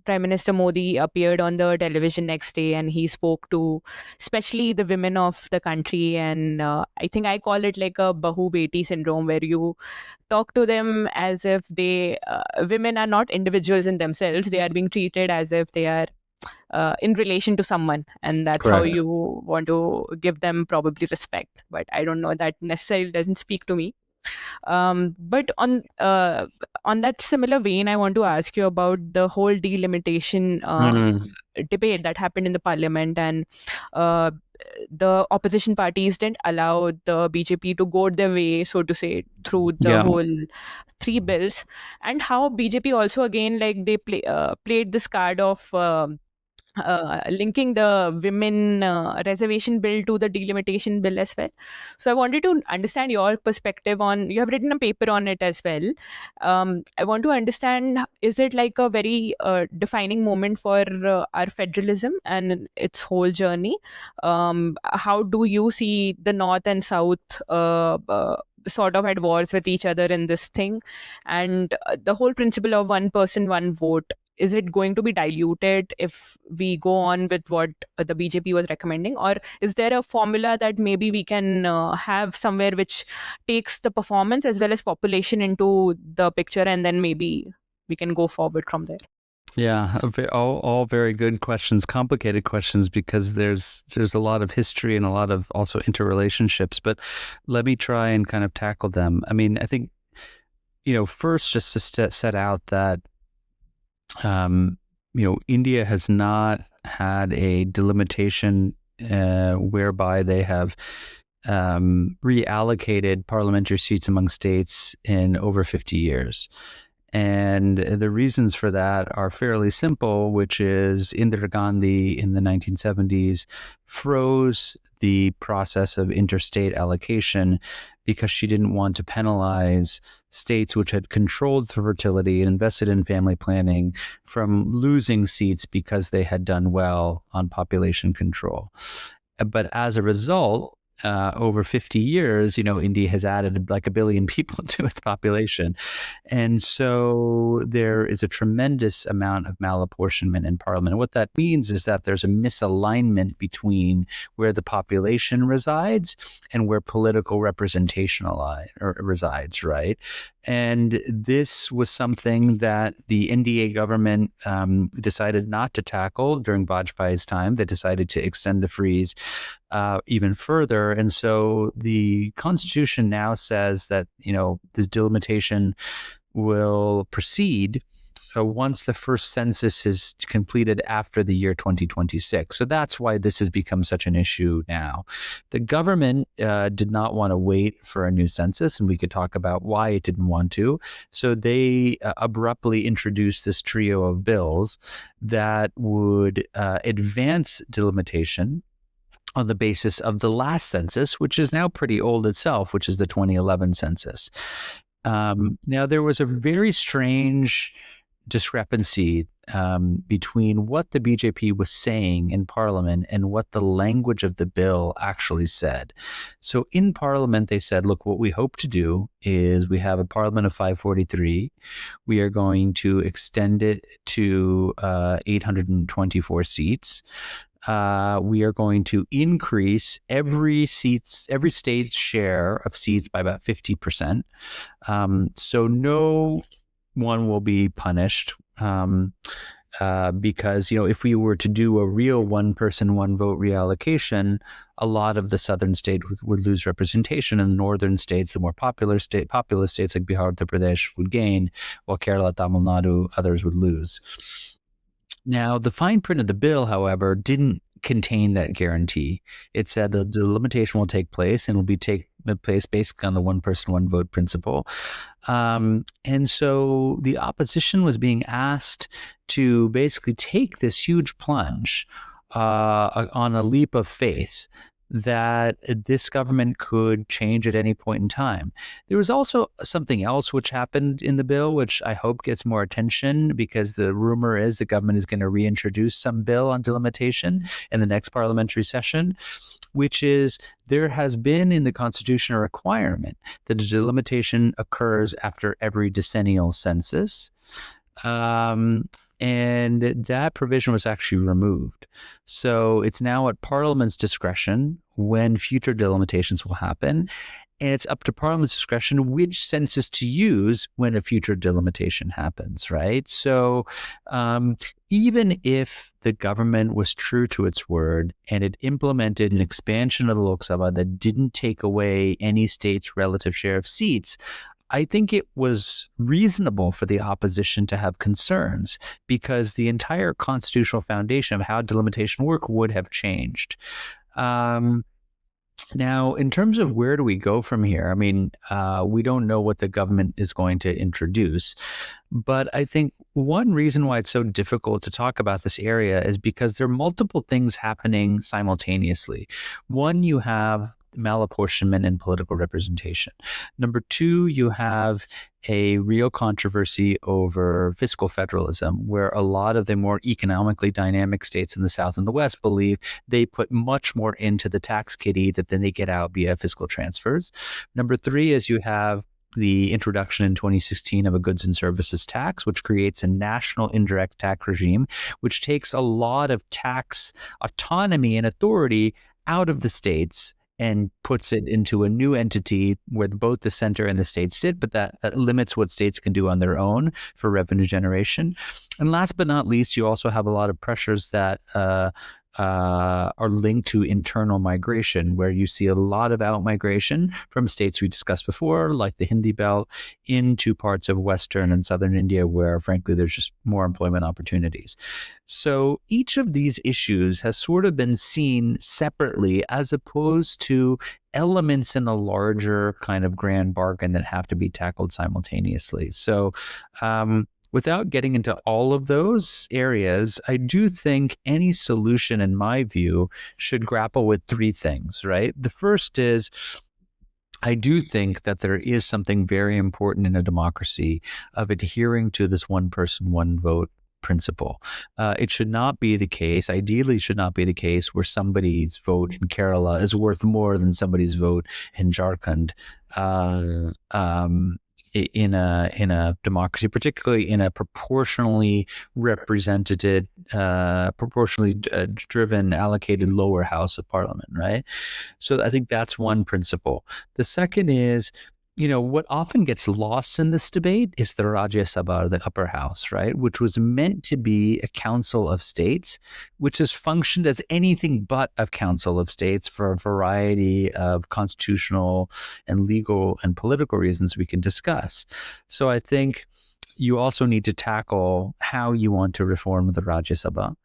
Prime Minister Modi appeared on the television next day and he spoke to especially the women of the country. And I think I call it like a Bahu Beti syndrome, where you talk to them as if women are not individuals in themselves. They are being treated as if they are in relation to someone, and that's Correct. how you want to give them probably respect. But I don't know, that necessarily doesn't speak to me. But on that similar vein, I want to ask you about the whole delimitation debate that happened in the parliament, and the opposition parties didn't allow the BJP to go their way, so to say, through the whole three bills, and how BJP also again, like, they played this card of linking the women reservation bill to the delimitation bill as well. So I wanted to understand your perspective on, you have written a paper on it as well. I want to understand, is it like a very defining moment for our federalism and its whole journey? How do you see the North and South sort of at wars with each other in this thing? And the whole principle of one person, one vote, is it going to be diluted if we go on with what the BJP was recommending? Or is there a formula that maybe we can have somewhere which takes the performance as well as population into the picture, and then maybe we can go forward from there? Yeah, all very good questions, complicated questions, because there's a lot of history and a lot of also interrelationships. But let me try and kind of tackle them. I mean, I think, first, just to set out that India has not had a delimitation whereby they have reallocated parliamentary seats among states in over 50 years. And the reasons for that are fairly simple, which is Indira Gandhi in the 1970s froze the process of interstate allocation because she didn't want to penalize states which had controlled fertility and invested in family planning from losing seats because they had done well on population control. But as a result, over 50 years, India has added like 1 billion people to its population. And so there is a tremendous amount of malapportionment in parliament. And what that means is that there's a misalignment between where the population resides and where political representation resides, right? And this was something that the NDA government decided not to tackle during Vajpayee's time. They decided to extend the freeze even further. And so the Constitution now says that, this delimitation will proceed So once the first census is completed after the year 2026. So that's why this has become such an issue now. The government did not want to wait for a new census, and we could talk about why it didn't want to. So they abruptly introduced this trio of bills that would advance delimitation on the basis of the last census, which is now pretty old itself, which is the 2011 census. Now, there was a very strange discrepancy between what the BJP was saying in Parliament and what the language of the bill actually said. So in Parliament, they said, look, what we hope to do is we have a Parliament of 543. We are going to extend it to 824 seats. We are going to increase every state's share of seats by about 50%. So no one will be punished because, if we were to do a real one person, one vote reallocation, a lot of the southern states would lose representation, and the northern states, the more populous states like Bihar, Uttar Pradesh, would gain, while Kerala, Tamil Nadu, others would lose. Now, the fine print of the bill, however, didn't contain that guarantee. It said the delimitation will take place and will be take place based on the one person, one vote principle. And so the opposition was being asked to basically take this huge plunge on a leap of faith that this government could change at any point in time. There was also something else which happened in the bill, which I hope gets more attention, because the rumor is the government is going to reintroduce some bill on delimitation in the next parliamentary session, which is there has been in the Constitution a requirement that a delimitation occurs after every decennial census. And that provision was actually removed. So it's now at Parliament's discretion when future delimitations will happen. And it's up to Parliament's discretion which census to use when a future delimitation happens, right? So even if the government was true to its word and it implemented an expansion of the Lok Sabha that didn't take away any state's relative share of seats, I think it was reasonable for the opposition to have concerns, because the entire constitutional foundation of how delimitation work would have changed. Now, in terms of where do we go from here, I mean, we don't know what the government is going to introduce, but I think one reason why it's so difficult to talk about this area is because there are multiple things happening simultaneously. One, you have malapportionment and political representation. Number two, you have a real controversy over fiscal federalism, where a lot of the more economically dynamic states in the South and the West believe they put much more into the tax kitty that then they get out via fiscal transfers. Number three is you have the introduction in 2016 of a goods and services tax, which creates a national indirect tax regime, which takes a lot of tax autonomy and authority out of the states and puts it into a new entity where both the center and the state sit, but that limits what states can do on their own for revenue generation. And last but not least, you also have a lot of pressures that are linked to internal migration, where you see a lot of out-migration from states we discussed before, like the Hindi Belt, into parts of Western and Southern India, where, frankly, there's just more employment opportunities. So each of these issues has sort of been seen separately, as opposed to elements in a larger kind of grand bargain that have to be tackled simultaneously. So, without getting into all of those areas, I do think any solution, in my view, should grapple with three things, right? The first is, I do think that there is something very important in a democracy of adhering to this one person, one vote principle. It should not be the case, ideally should not be the case, where somebody's vote in Kerala is worth more than somebody's vote in Jharkhand. In a democracy, particularly in a proportionally represented, proportionally driven, allocated lower house of parliament, right? So I think that's one principle. The second is, what often gets lost in this debate is the Rajya Sabha, the upper house, right? Which was meant to be a council of states, which has functioned as anything but a council of states for a variety of constitutional and legal and political reasons we can discuss. So I think, you also need to tackle how you want to reform the Rajya Sabha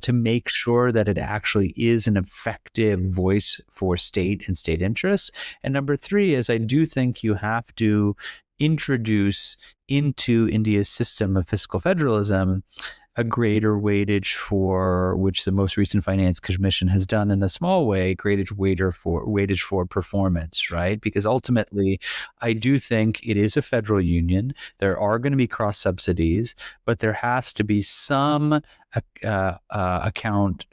to make sure that it actually is an effective voice for state and state interests. And number three is I do think you have to introduce into India's system of fiscal federalism a greater weightage for, which the most recent Finance Commission has done in a small way, weightage for performance, right? Because ultimately, I do think it is a federal union. There are going to be cross subsidies, but there has to be some account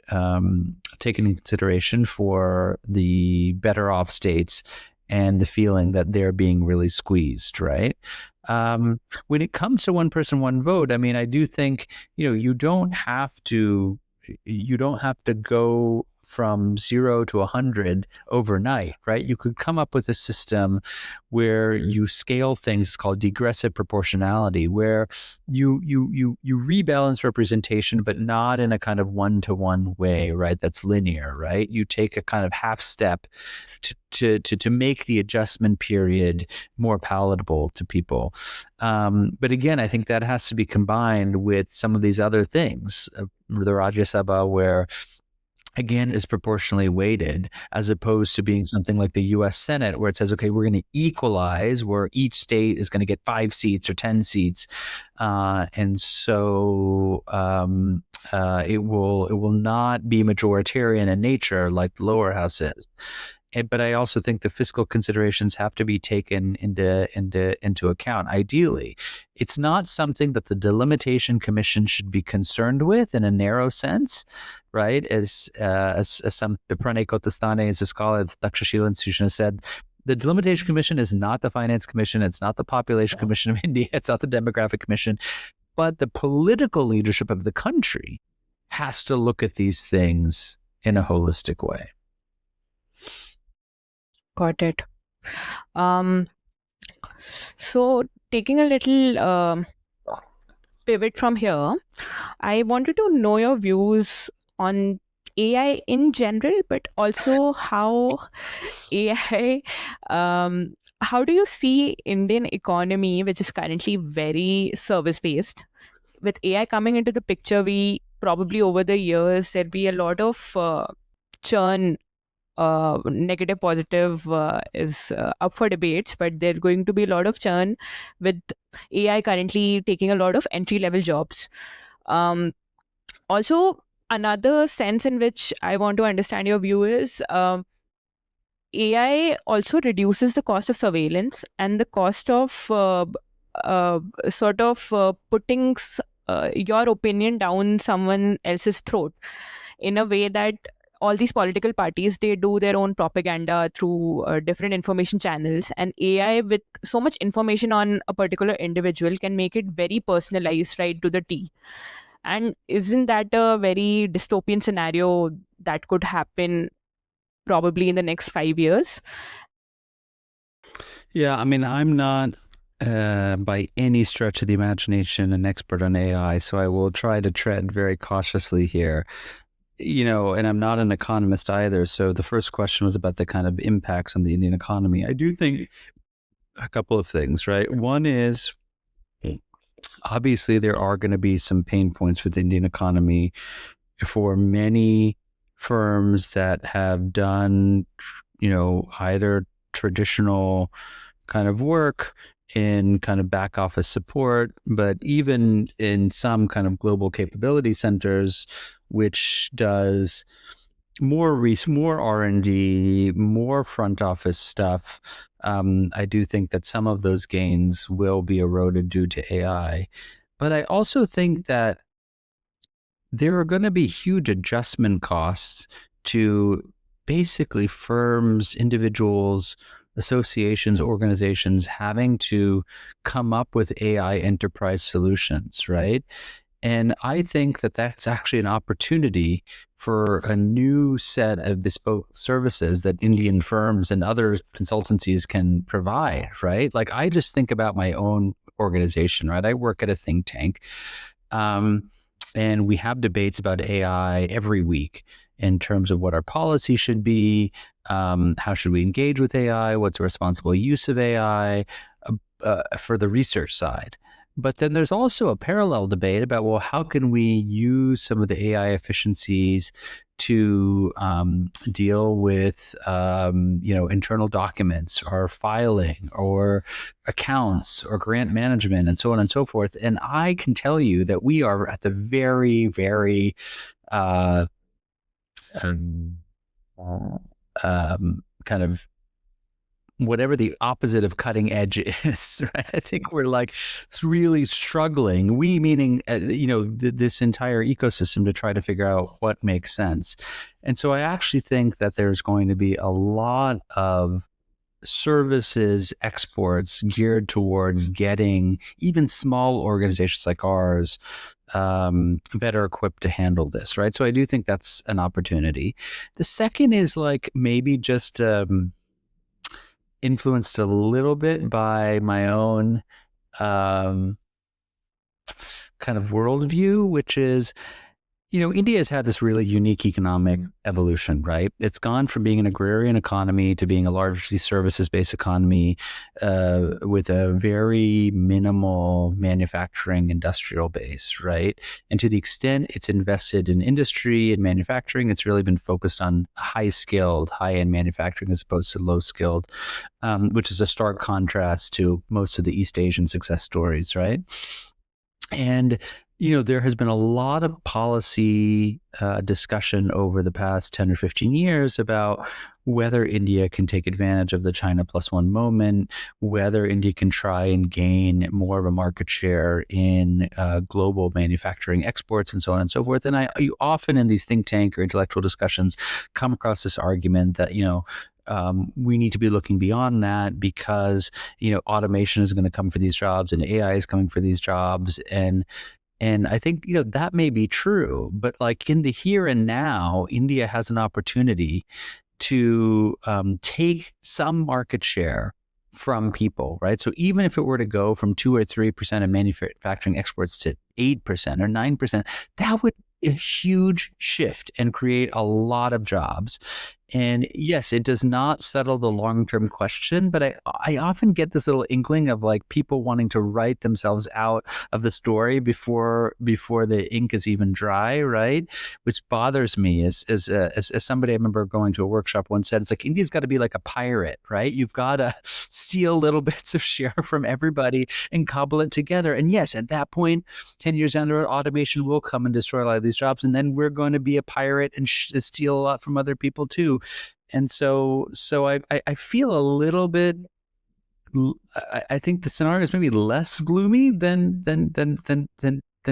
taken in consideration for the better off states and the feeling that they're being really squeezed, right? When it comes to one person, one vote, I mean, I do think, you don't have to go from 0 to 100 overnight, right? You could come up with a system where you scale things. It's called degressive proportionality, where you rebalance representation, but not in a kind of one-to-one way, right? That's linear, right? You take a kind of half step to make the adjustment period more palatable to people. But again, I think that has to be combined with some of these other things, the Rajya Sabha, where again is proportionally weighted, as opposed to being something like the U.S. Senate, where it says, okay, we're going to equalize, where each state is going to get 5 seats or 10 seats, and so it will not be majoritarian in nature like the lower house is. But I also think the fiscal considerations have to be taken into account. Ideally, it's not something that the Delimitation Commission should be concerned with in a narrow sense, right? As some Pranay Kotastane, as a scholar at the Takshashila Institution, has said, the Delimitation Commission is not the Finance Commission. It's not the Population Commission of India. It's not the Demographic Commission. But the political leadership of the country has to look at these things in a holistic way. Got it. So taking a little pivot from here, I wanted to know your views on AI in general, but also how AI, how do you see Indian economy, which is currently very service-based, with AI coming into the picture, we probably over the years, there'll be a lot of churn. Negative, positive is up for debates, but there's going to be a lot of churn with AI currently taking a lot of entry-level jobs. Also, another sense in which I want to understand your view is AI also reduces the cost of surveillance and the cost of putting your opinion down someone else's throat in a way that all these political parties, they do their own propaganda through different information channels, and AI with so much information on a particular individual can make it very personalized right to the T. And isn't that a very dystopian scenario that could happen probably in the next 5 years? Yeah, I mean, I'm not by any stretch of the imagination an expert on AI, so I will try to tread very cautiously here. And I'm not an economist either. So the first question was about the kind of impacts on the Indian economy. I do think a couple of things, right? One is, obviously, there are going to be some pain points with the Indian economy for many firms that have done, either traditional kind of work in kind of back office support, but even in some kind of global capability centers, which does more R&D, more front office stuff. I do think that some of those gains will be eroded due to AI. But I also think that there are going to be huge adjustment costs to basically firms, individuals, associations, organizations having to come up with AI enterprise solutions, right? And I think that that's actually an opportunity for a new set of bespoke services that Indian firms and other consultancies can provide, right? Like, I just think about my own organization, right? I work at a think tank, and we have debates about AI every week in terms of what our policy should be, how should we engage with AI, what's the responsible use of AI for the research side. But then there's also a parallel debate about, well, how can we use some of the AI efficiencies to deal with, internal documents or filing or accounts or grant management and so on and so forth. And I can tell you that we are at the very, very kind of whatever the opposite of cutting edge is, right? I think we're like really struggling. We meaning, this entire ecosystem to try to figure out what makes sense. And so I actually think that there's going to be a lot of services exports geared towards getting even small organizations like ours better equipped to handle this, right? So I do think that's an opportunity. The second is like maybe just influenced a little bit by my own kind of worldview, which is, India has had this really unique economic evolution, right? It's gone from being an agrarian economy to being a largely services-based economy with a very minimal manufacturing industrial base, right? And to the extent it's invested in industry and manufacturing, it's really been focused on high-skilled, high-end manufacturing as opposed to low-skilled, which is a stark contrast to most of the East Asian success stories, right? And there has been a lot of policy discussion over the past 10 or 15 years about whether India can take advantage of the China plus one moment, whether India can try and gain more of a market share in global manufacturing exports and so on and so forth. And you often in these think tank or intellectual discussions come across this argument that, we need to be looking beyond that because, automation is going to come for these jobs and AI is coming for these jobs. And I think, that may be true, but like in the here and now, India has an opportunity to take some market share from people, right? So even if it were to go from 2 or 3% of manufacturing exports to 8% or 9%, that would be a huge shift and create a lot of jobs. And yes, it does not settle the long-term question, but I often get this little inkling of like people wanting to write themselves out of the story before the ink is even dry, right? Which bothers me as somebody I remember going to a workshop once said, it's like India's got to be like a pirate, right? You've got to steal little bits of share from everybody and cobble it together. And yes, at that point, 10 years down the road, automation will come and destroy a lot of these jobs, and then we're going to be a pirate and steal a lot from other people too. And so I feel a little bit. I think the scenario is maybe less gloomy than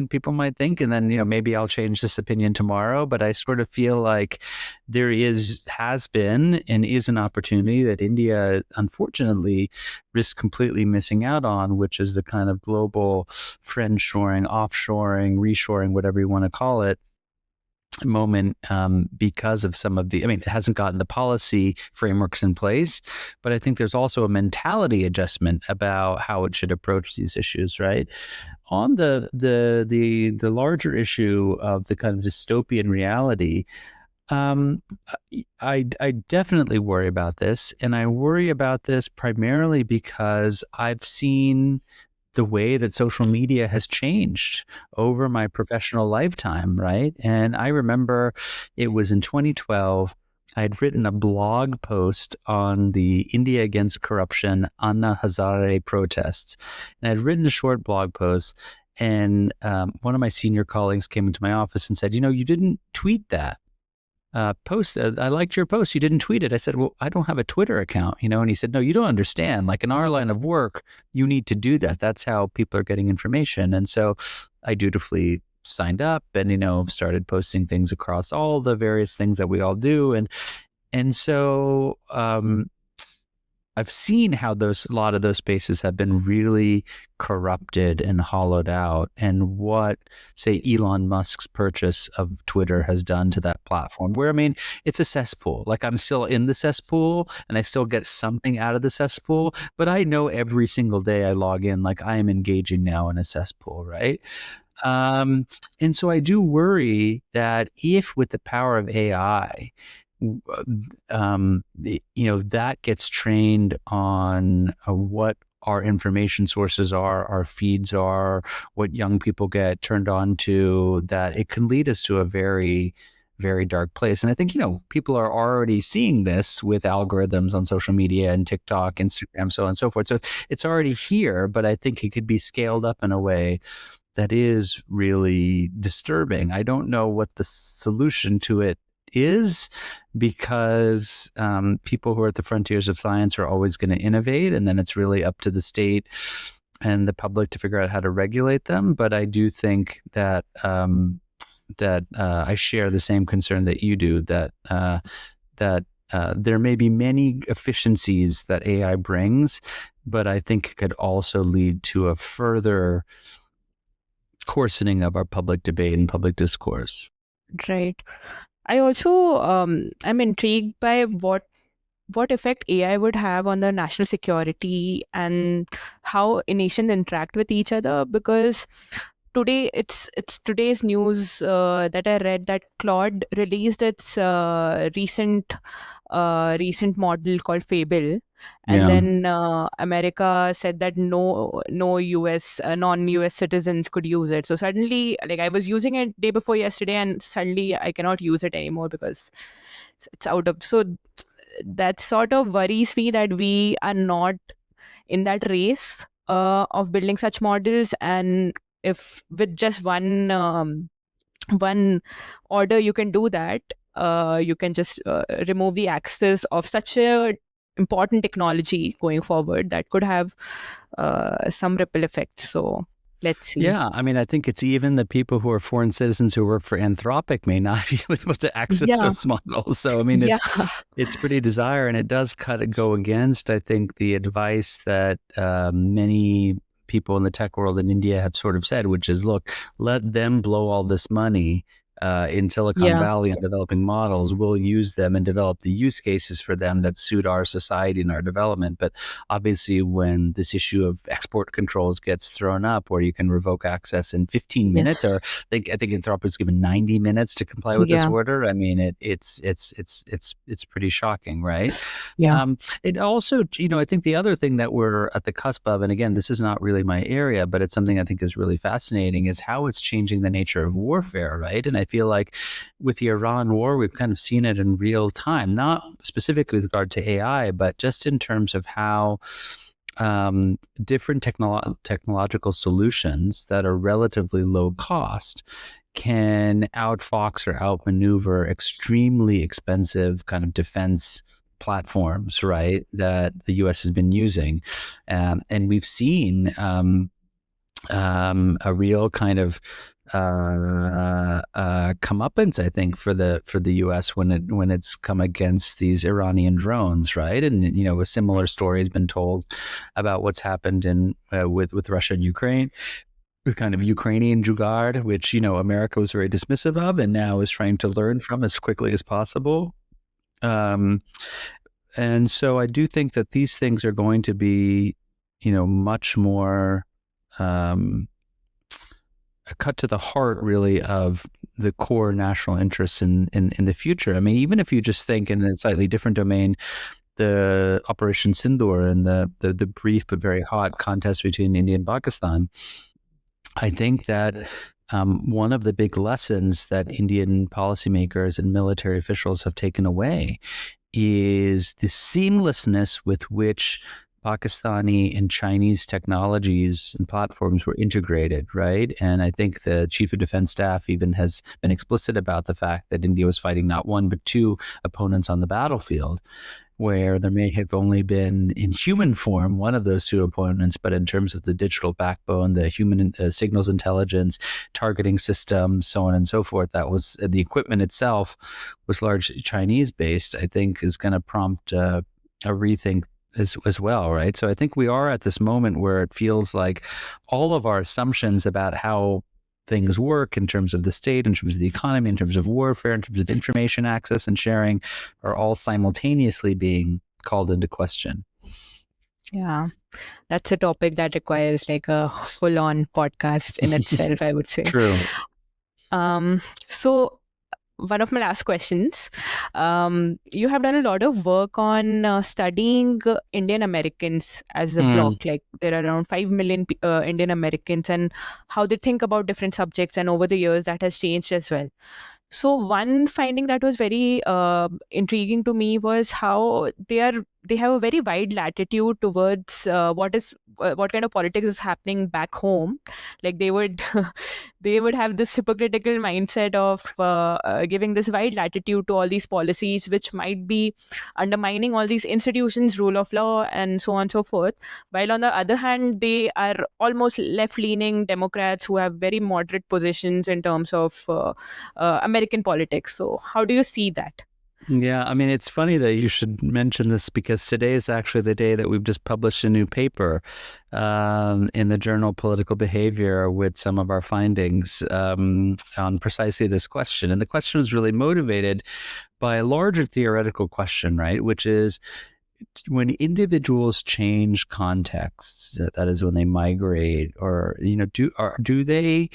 people might think. And then maybe I'll change this opinion tomorrow. But I sort of feel like there has been and is an opportunity that India, unfortunately, risks completely missing out on, which is the kind of global friendshoring, offshoring, reshoring, whatever you want to call it, moment because of some of it hasn't gotten the policy frameworks in place, but I think there's also a mentality adjustment about how it should approach these issues, right? On the larger issue of the kind of dystopian reality, I definitely worry about this, and I worry about this primarily because I've seen the way that social media has changed over my professional lifetime, right? And I remember it was in 2012, I had written a blog post on the India Against Corruption Anna Hazare protests. And I'd written a short blog post, and one of my senior colleagues came into my office and said, you didn't tweet that post. I liked your post. You didn't tweet it. I said, well, I don't have a Twitter account, And he said, no, you don't understand. Like in our line of work, you need to do that. That's how people are getting information. And so I dutifully signed up and, started posting things across all the various things that we all do. And so I've seen how a lot of those spaces have been really corrupted and hollowed out, and what, say, Elon Musk's purchase of Twitter has done to that platform, where, it's a cesspool. Like I'm still in the cesspool and I still get something out of the cesspool, but I know every single day I log in, like I am engaging now in a cesspool, right? And so I do worry that if with the power of AI, that gets trained on what our information sources are, our feeds are, what young people get turned on to, that it can lead us to a very, very dark place. And I think, people are already seeing this with algorithms on social media and TikTok, Instagram, so on and so forth. So it's already here, but I think it could be scaled up in a way that is really disturbing. I don't know what the solution to it is, because people who are at the frontiers of science are always going to innovate, and then it's really up to the state and the public to figure out how to regulate them. But I do think that I share the same concern that you do, that there may be many efficiencies that AI brings, but I think it could also lead to a further coarsening of our public debate and public discourse. Right. I also I'm intrigued by what effect AI would have on the national security and how nations interact with each other, because today it's today's news that I read that Claude released its recent model called Fable, and then America said that no US non-US citizens could use it. So suddenly, like, I was using it day before yesterday, and suddenly I cannot use it anymore because it's out of. So that sort of worries me that we are not in that race of building such models, and if with just one order you can do that, you can just remove the access of such a important technology going forward that could have some ripple effects. So let's see. Yeah, I mean, I think it's even the people who are foreign citizens who work for Anthropic may not be able to access those models. So, I mean, it's pretty desire, and it does go against, I think, the advice that many people in the tech world in India have sort of said, which is, look, let them blow all this money in Silicon Valley on developing models. We'll use them and develop the use cases for them that suit our society and our development. But obviously, when this issue of export controls gets thrown up, where you can revoke access in 15 minutes, or I think Anthropic is given 90 minutes to comply with this order. I mean, it's pretty shocking, right? It also, I think the other thing that we're at the cusp of, and again, this is not really my area, but it's something I think is really fascinating, is how it's changing the nature of warfare, right? And I feel like with the Iran war, we've kind of seen it in real time, not specifically with regard to AI, but just in terms of how different technological solutions that are relatively low cost can outfox or outmaneuver extremely expensive kind of defense platforms, right, that the U.S. has been using. And we've seen a real kind of comeuppance, I think, for the U.S. when it's come against these Iranian drones, right? And a similar story has been told about what's happened with Russia and Ukraine, with kind of Ukrainian jugaad, which America was very dismissive of, and now is trying to learn from as quickly as possible. And so I do think that these things are going to be, much more a cut to the heart, really, of the core national interests in the future. I mean, even if you just think in a slightly different domain, the Operation Sindoor and the brief but very hot contest between India and Pakistan, I think that one of the big lessons that Indian policymakers and military officials have taken away is the seamlessness with which Pakistani and Chinese technologies and platforms were integrated, right? And I think the Chief of Defense Staff even has been explicit about the fact that India was fighting not one, but two opponents on the battlefield, where there may have only been in human form one of those two opponents, but in terms of the digital backbone, the human signals intelligence, targeting systems, so on and so forth, that was the equipment itself was largely Chinese based, I think is going to prompt a rethink as well, right? So I think we are at this moment where it feels like all of our assumptions about how things work in terms of the state, in terms of the economy, in terms of warfare, in terms of information access and sharing are all simultaneously being called into question. Yeah, that's a topic that requires like a full-on podcast in itself, I would say. True. So one of my last questions. You have done a lot of work on studying Indian Americans as a bloc. Like there are around 5 million Indian Americans, and how they think about different subjects. And over the years, that has changed as well. So one finding that was very intriguing to me was how they have a very wide latitude towards what kind of politics is happening back home. Like they would they would have this hypocritical mindset of giving this wide latitude to all these policies, which might be undermining all these institutions, rule of law, and so on and so forth. While on the other hand, they are almost left-leaning Democrats who have very moderate positions in terms of American politics. So how do you see that? Yeah, I mean, it's funny that you should mention this because today is actually the day that we've just published a new paper in the journal Political Behavior with some of our findings on precisely this question. And the question was really motivated by a larger theoretical question, right? Which is, when individuals change contexts, that is when they migrate, or do they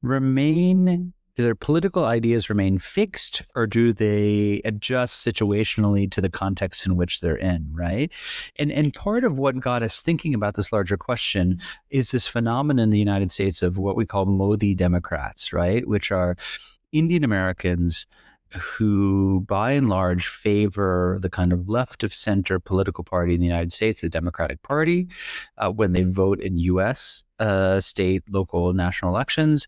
remain? Do their political ideas remain fixed, or do they adjust situationally to the context in which they're in, right? And part of what got us thinking about this larger question is this phenomenon in the United States of what we call Modi Democrats, right? Which are Indian Americans who, by and large, favor the kind of left of center political party in the United States, the Democratic Party, when they vote in U.S. State, local, national elections,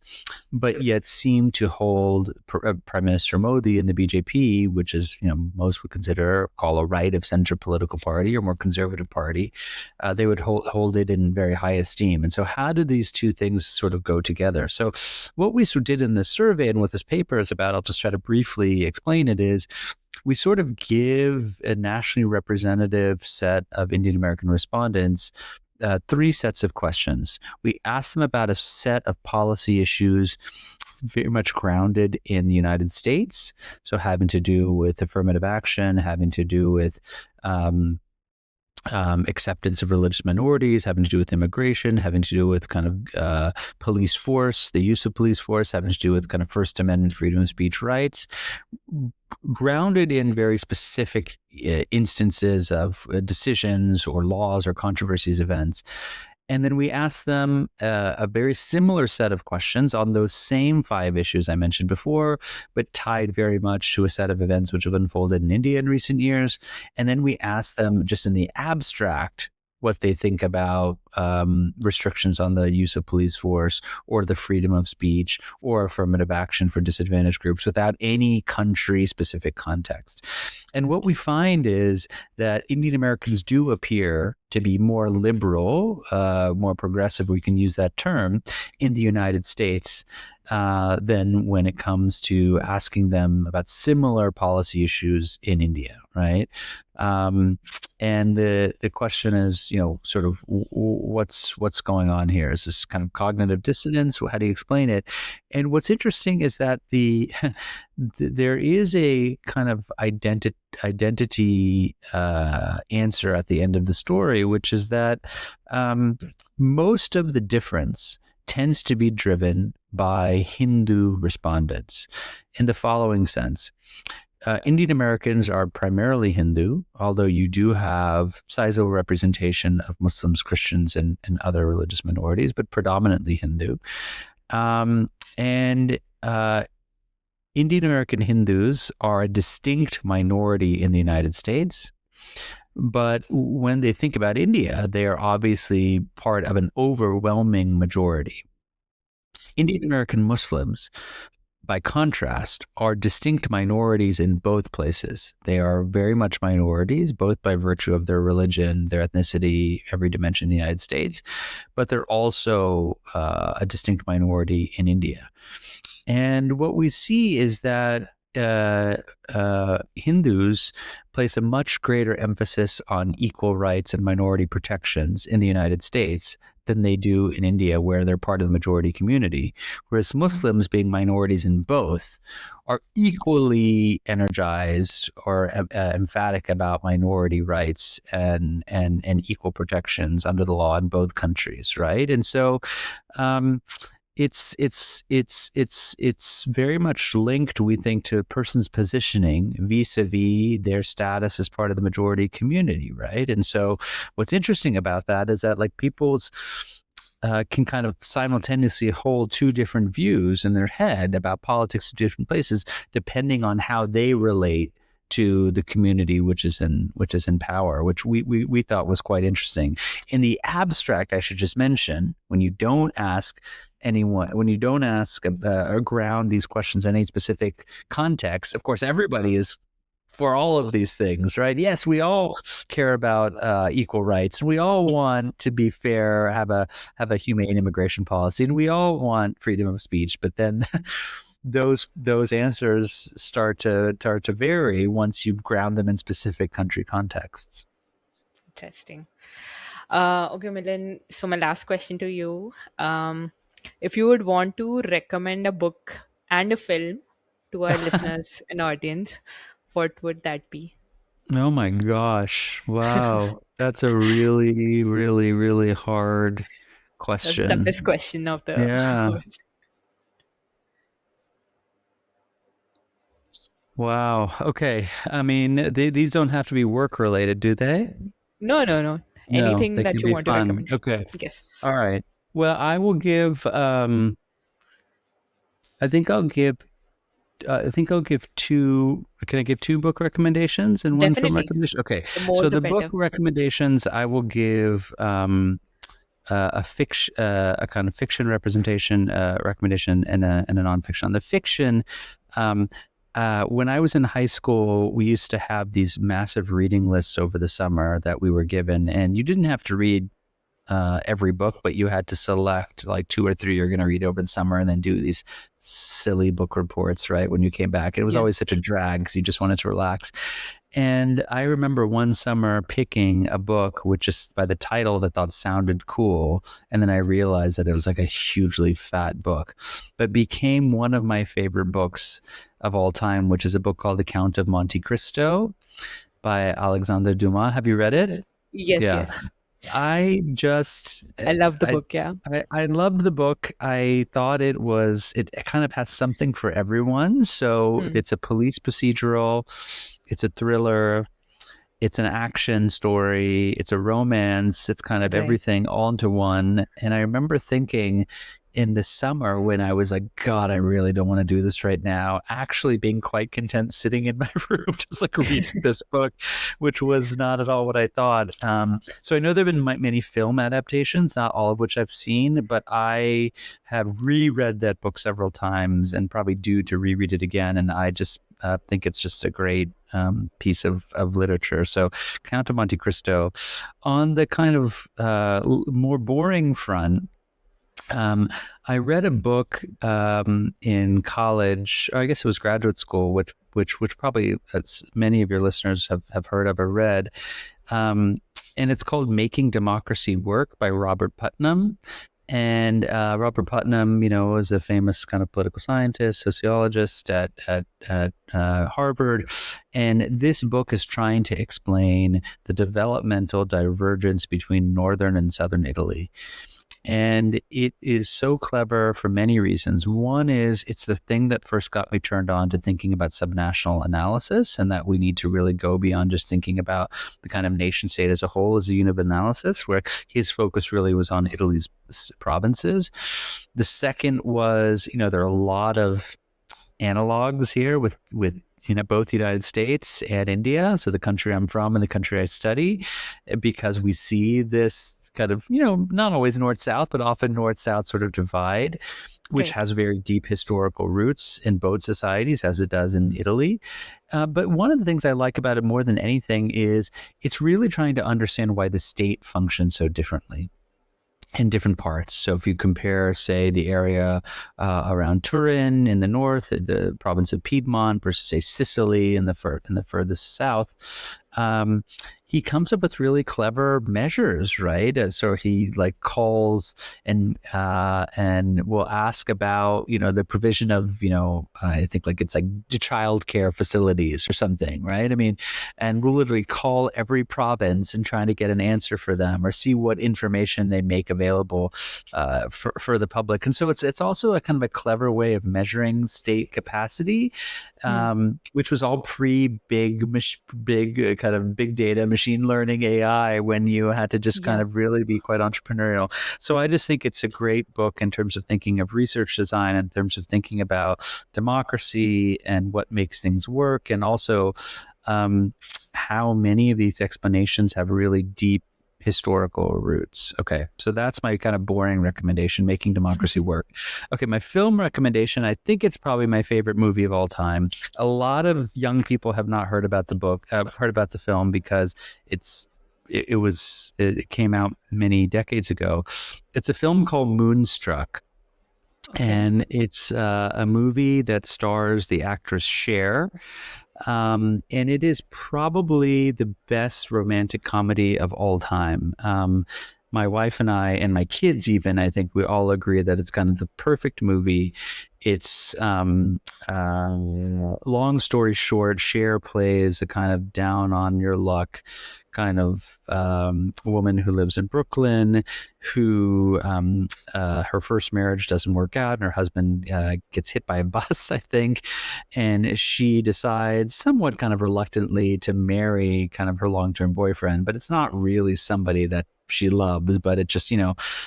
but yet seem to hold Prime Minister Modi and the BJP, which is, most would call a right of center political party or more conservative party. They would hold it in very high esteem. And so how do these two things sort of go together? So what we sort of did in this survey and what this paper is about, I'll just try to briefly explain it, is we sort of give a nationally representative set of Indian American respondents three sets of questions. We ask them about a set of policy issues very much grounded in the United States, so having to do with affirmative action, having to do with acceptance of religious minorities, having to do with immigration, having to do with kind of police force, the use of police force, having to do with kind of First Amendment freedom of speech rights, grounded in very specific instances of decisions or laws or controversies events. And then we ask them a very similar set of questions on those same 5 issues I mentioned before, but tied very much to a set of events which have unfolded in India in recent years. And then we ask them just in the abstract what they think about restrictions on the use of police force or the freedom of speech or affirmative action for disadvantaged groups without any country-specific context. And what we find is that Indian Americans do appear to be more liberal, more progressive, we can use that term, in the United States than when it comes to asking them about similar policy issues in India, right? And the question is, sort of what's going on here? Is this kind of cognitive dissonance? How do you explain it? And what's interesting is that there is a kind of identity answer at the end of the story, which is that most of the difference tends to be driven by Hindu respondents in the following sense. Indian Americans are primarily Hindu, although you do have sizable representation of Muslims, Christians, and other religious minorities, but predominantly Hindu. And Indian American Hindus are a distinct minority in the United States. But when they think about India, they are obviously part of an overwhelming majority. Indian American Muslims, by contrast, are distinct minorities in both places. They are very much minorities, both by virtue of their religion, their ethnicity, every dimension in the United States, but they're also a distinct minority in India. And what we see is that Hindus place a much greater emphasis on equal rights and minority protections in the United States than they do in India, where they're part of the majority community. Whereas Muslims, being minorities in both, are equally energized or emphatic about minority rights and equal protections under the law in both countries, right? And so it's very much linked, we think, to a person's positioning vis-a-vis their status as part of the majority community, right? And so what's interesting about that is that like people's can kind of simultaneously hold two different views in their head about politics in different places, depending on how they relate to the community which is in power, which we thought was quite interesting. In the abstract, I should just mention, when you don't ask or ground these questions in any specific context, of course, everybody is for all of these things, right? Yes, we all care about equal rights, and we all want to be fair, have a humane immigration policy, and we all want freedom of speech. But then those answers start to vary once you ground them in specific country contexts. Interesting. Okay, Milan. So my last question to you: if you would want to recommend a book and a film to our listeners and audience, what would that be? Oh my gosh. Wow. That's a really, really, really hard question. That's the toughest question of the world. Wow. Okay. I mean, these don't have to be work related, do they? No. Anything they that can you be want fun. to recommend. Okay. Yes. All right. Well, I will give. I think I'll give two. Can I give two book recommendations and one film recommendation? Okay. So the book recommendations, I will give a kind of fiction representation recommendation and a nonfiction. On the fiction, when I was in high school, we used to have these massive reading lists over the summer that we were given, and you didn't have to read every book, but you had to select like 2 or 3 you're going to read over the summer and then do these silly book reports, right? When you came back, it was always such a drag because you just wanted to relax. And I remember one summer picking a book, which just by the title that thought sounded cool. And then I realized that it was like a hugely fat book, but became one of my favorite books of all time, which is a book called The Count of Monte Cristo by Alexandre Dumas. Have you read it? Yes. I love the book. Yeah. I loved the book. I thought it kind of has something for everyone. So it's a police procedural, it's a thriller, it's an action story, it's a romance, it's kind of everything all into one. And I remember thinking in the summer when I was like, God, I really don't want to do this right now, actually being quite content sitting in my room, just like reading this book, which was not at all what I thought. So I know there have been many film adaptations, not all of which I've seen, but I have reread that book several times and probably due to reread it again. And I just think it's just a great piece of literature. So Count of Monte Cristo. On the kind of more boring front, I read a book in college, or I guess it was graduate school, which probably many of your listeners have heard of or read. And it's called Making Democracy Work by Robert Putnam. And Robert Putnam, is a famous kind of political scientist, sociologist at Harvard. And this book is trying to explain the developmental divergence between northern and southern Italy. And it is so clever for many reasons. One is it's the thing that first got me turned on to thinking about subnational analysis, and that we need to really go beyond just thinking about the kind of nation state as a whole as a unit of analysis, where his focus really was on Italy's provinces. The second was, there are a lot of analogs here with both the United States and India, so the country I'm from and the country I study, because we see this kind of, not always north-south, but often north-south sort of divide, which has very deep historical roots in both societies, as it does in Italy. But one of the things I like about it more than anything is it's really trying to understand why the state functions so differently in different parts. So if you compare, say, the area around Turin in the north, the province of Piedmont, versus, say, Sicily in the furthest south, he comes up with really clever measures, right? So he like calls and will ask about, the provision of, I think like it's like child care facilities or something, right? I mean, and we'll literally call every province and trying to get an answer for them or see what information they make available for the public. And so it's also a kind of a clever way of measuring state capacity, which was all big kind of big data, machine learning, AI, when you had to just kind of really be quite entrepreneurial. So I just think it's a great book in terms of thinking of research design, in terms of thinking about democracy and what makes things work, and also how many of these explanations have really deep historical roots. Okay, so that's my kind of boring recommendation, Making Democracy Work. Okay, my film recommendation, I think it's probably my favorite movie of all time. A lot of young people have not heard about the book, heard about the film, because it came out many decades ago. It's a film called Moonstruck. Okay. And it's a movie that stars the actress Cher. And it is probably the best romantic comedy of all time. My wife and I, and my kids even, I think we all agree that it's kind of the perfect movie. It's, long story short, Cher plays a kind of down on your luck kind of woman who lives in Brooklyn, who her first marriage doesn't work out, and her husband gets hit by a bus, I think, and she decides somewhat kind of reluctantly to marry kind of her long-term boyfriend, but it's not really somebody that she loves, but it just,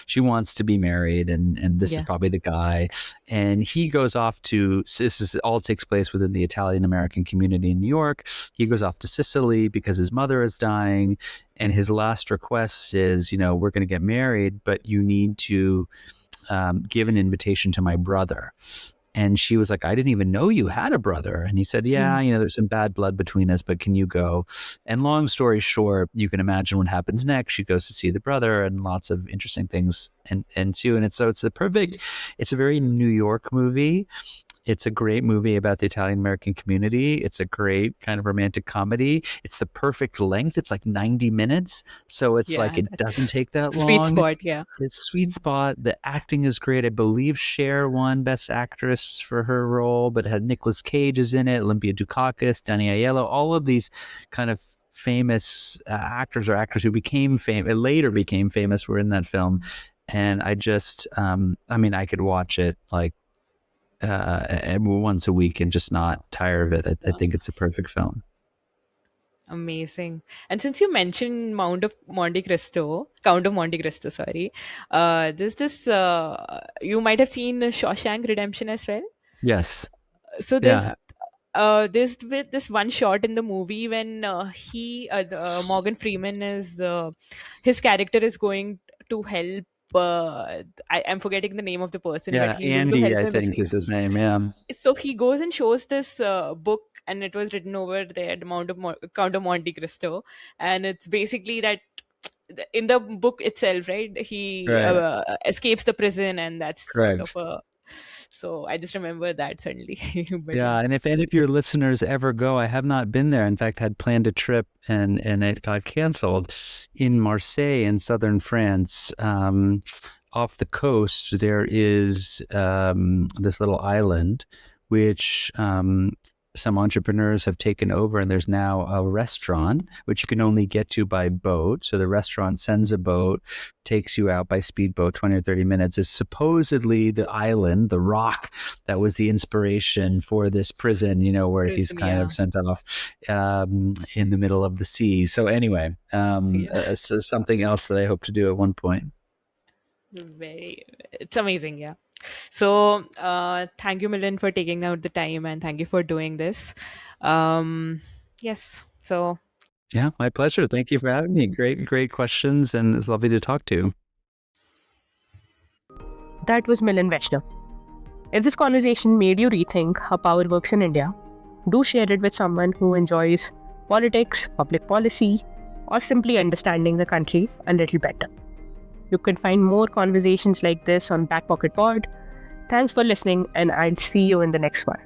she wants to be married, and this is probably the guy. And he goes off to, this all takes place within the Italian American community in New York. He goes off to Sicily because his mother is dying, and his last request is, we're going to get married, but you need to give an invitation to my brother. And she was like, I didn't even know you had a brother. And he said, yeah, there's some bad blood between us, but can you go? And long story short, you can imagine what happens next. She goes to see the brother, and lots of interesting things ensue. And it's a very New York movie. It's a great movie about the Italian American community. It's a great kind of romantic comedy. It's the perfect length. It's like 90 minutes. So it's like, it doesn't take that long. Sweet spot, yeah. It's sweet spot. The acting is great. I believe Cher won Best Actress for her role, but it had Nicolas Cage is in it, Olympia Dukakis, Danny Aiello, all of these kind of famous actors or actors who later became famous were in that film. And I just, I could watch it like once a week and just not tire of it. I think it's a perfect film. Amazing. And since you mentioned Count of Monte Cristo, sorry, there's this, you might have seen Shawshank Redemption as well. Yes. So there's this one shot in the movie when Morgan Freeman is, his character is going to help. I'm forgetting the name of the person. Yeah, but he's Andy, I think is his name. Yeah. So he goes and shows this book, and it was written over there, Count of Monte Cristo, and it's basically that in the book itself, right? He escapes the prison, and that's correct. Sort of so I just remember that suddenly. Yeah, and if any of your listeners ever go, I have not been there. In fact, had planned a trip and it got canceled in Marseille in southern France. Off the coast, there is this little island, which some entrepreneurs have taken over, and there's now a restaurant which you can only get to by boat. So the restaurant sends a boat, takes you out by speedboat 20 or 30 minutes. It's supposedly the island, the rock, that was the inspiration for this prison, where he's kind of sent off in the middle of the sea. So anyway, so something else that I hope to do at one point. It's amazing, yeah. So thank you, Milan, for taking out the time, and thank you for doing this. Yes, so yeah, my pleasure. Thank you for having me. Great questions, and it's lovely to talk to you. That was Milan Vaishnav. If this conversation made you rethink how power works in India, do share it with someone who enjoys politics, public policy, or simply understanding the country a little better. You can find more conversations like this on Backpocket Pod. Thanks for listening, and I'll see you in the next one.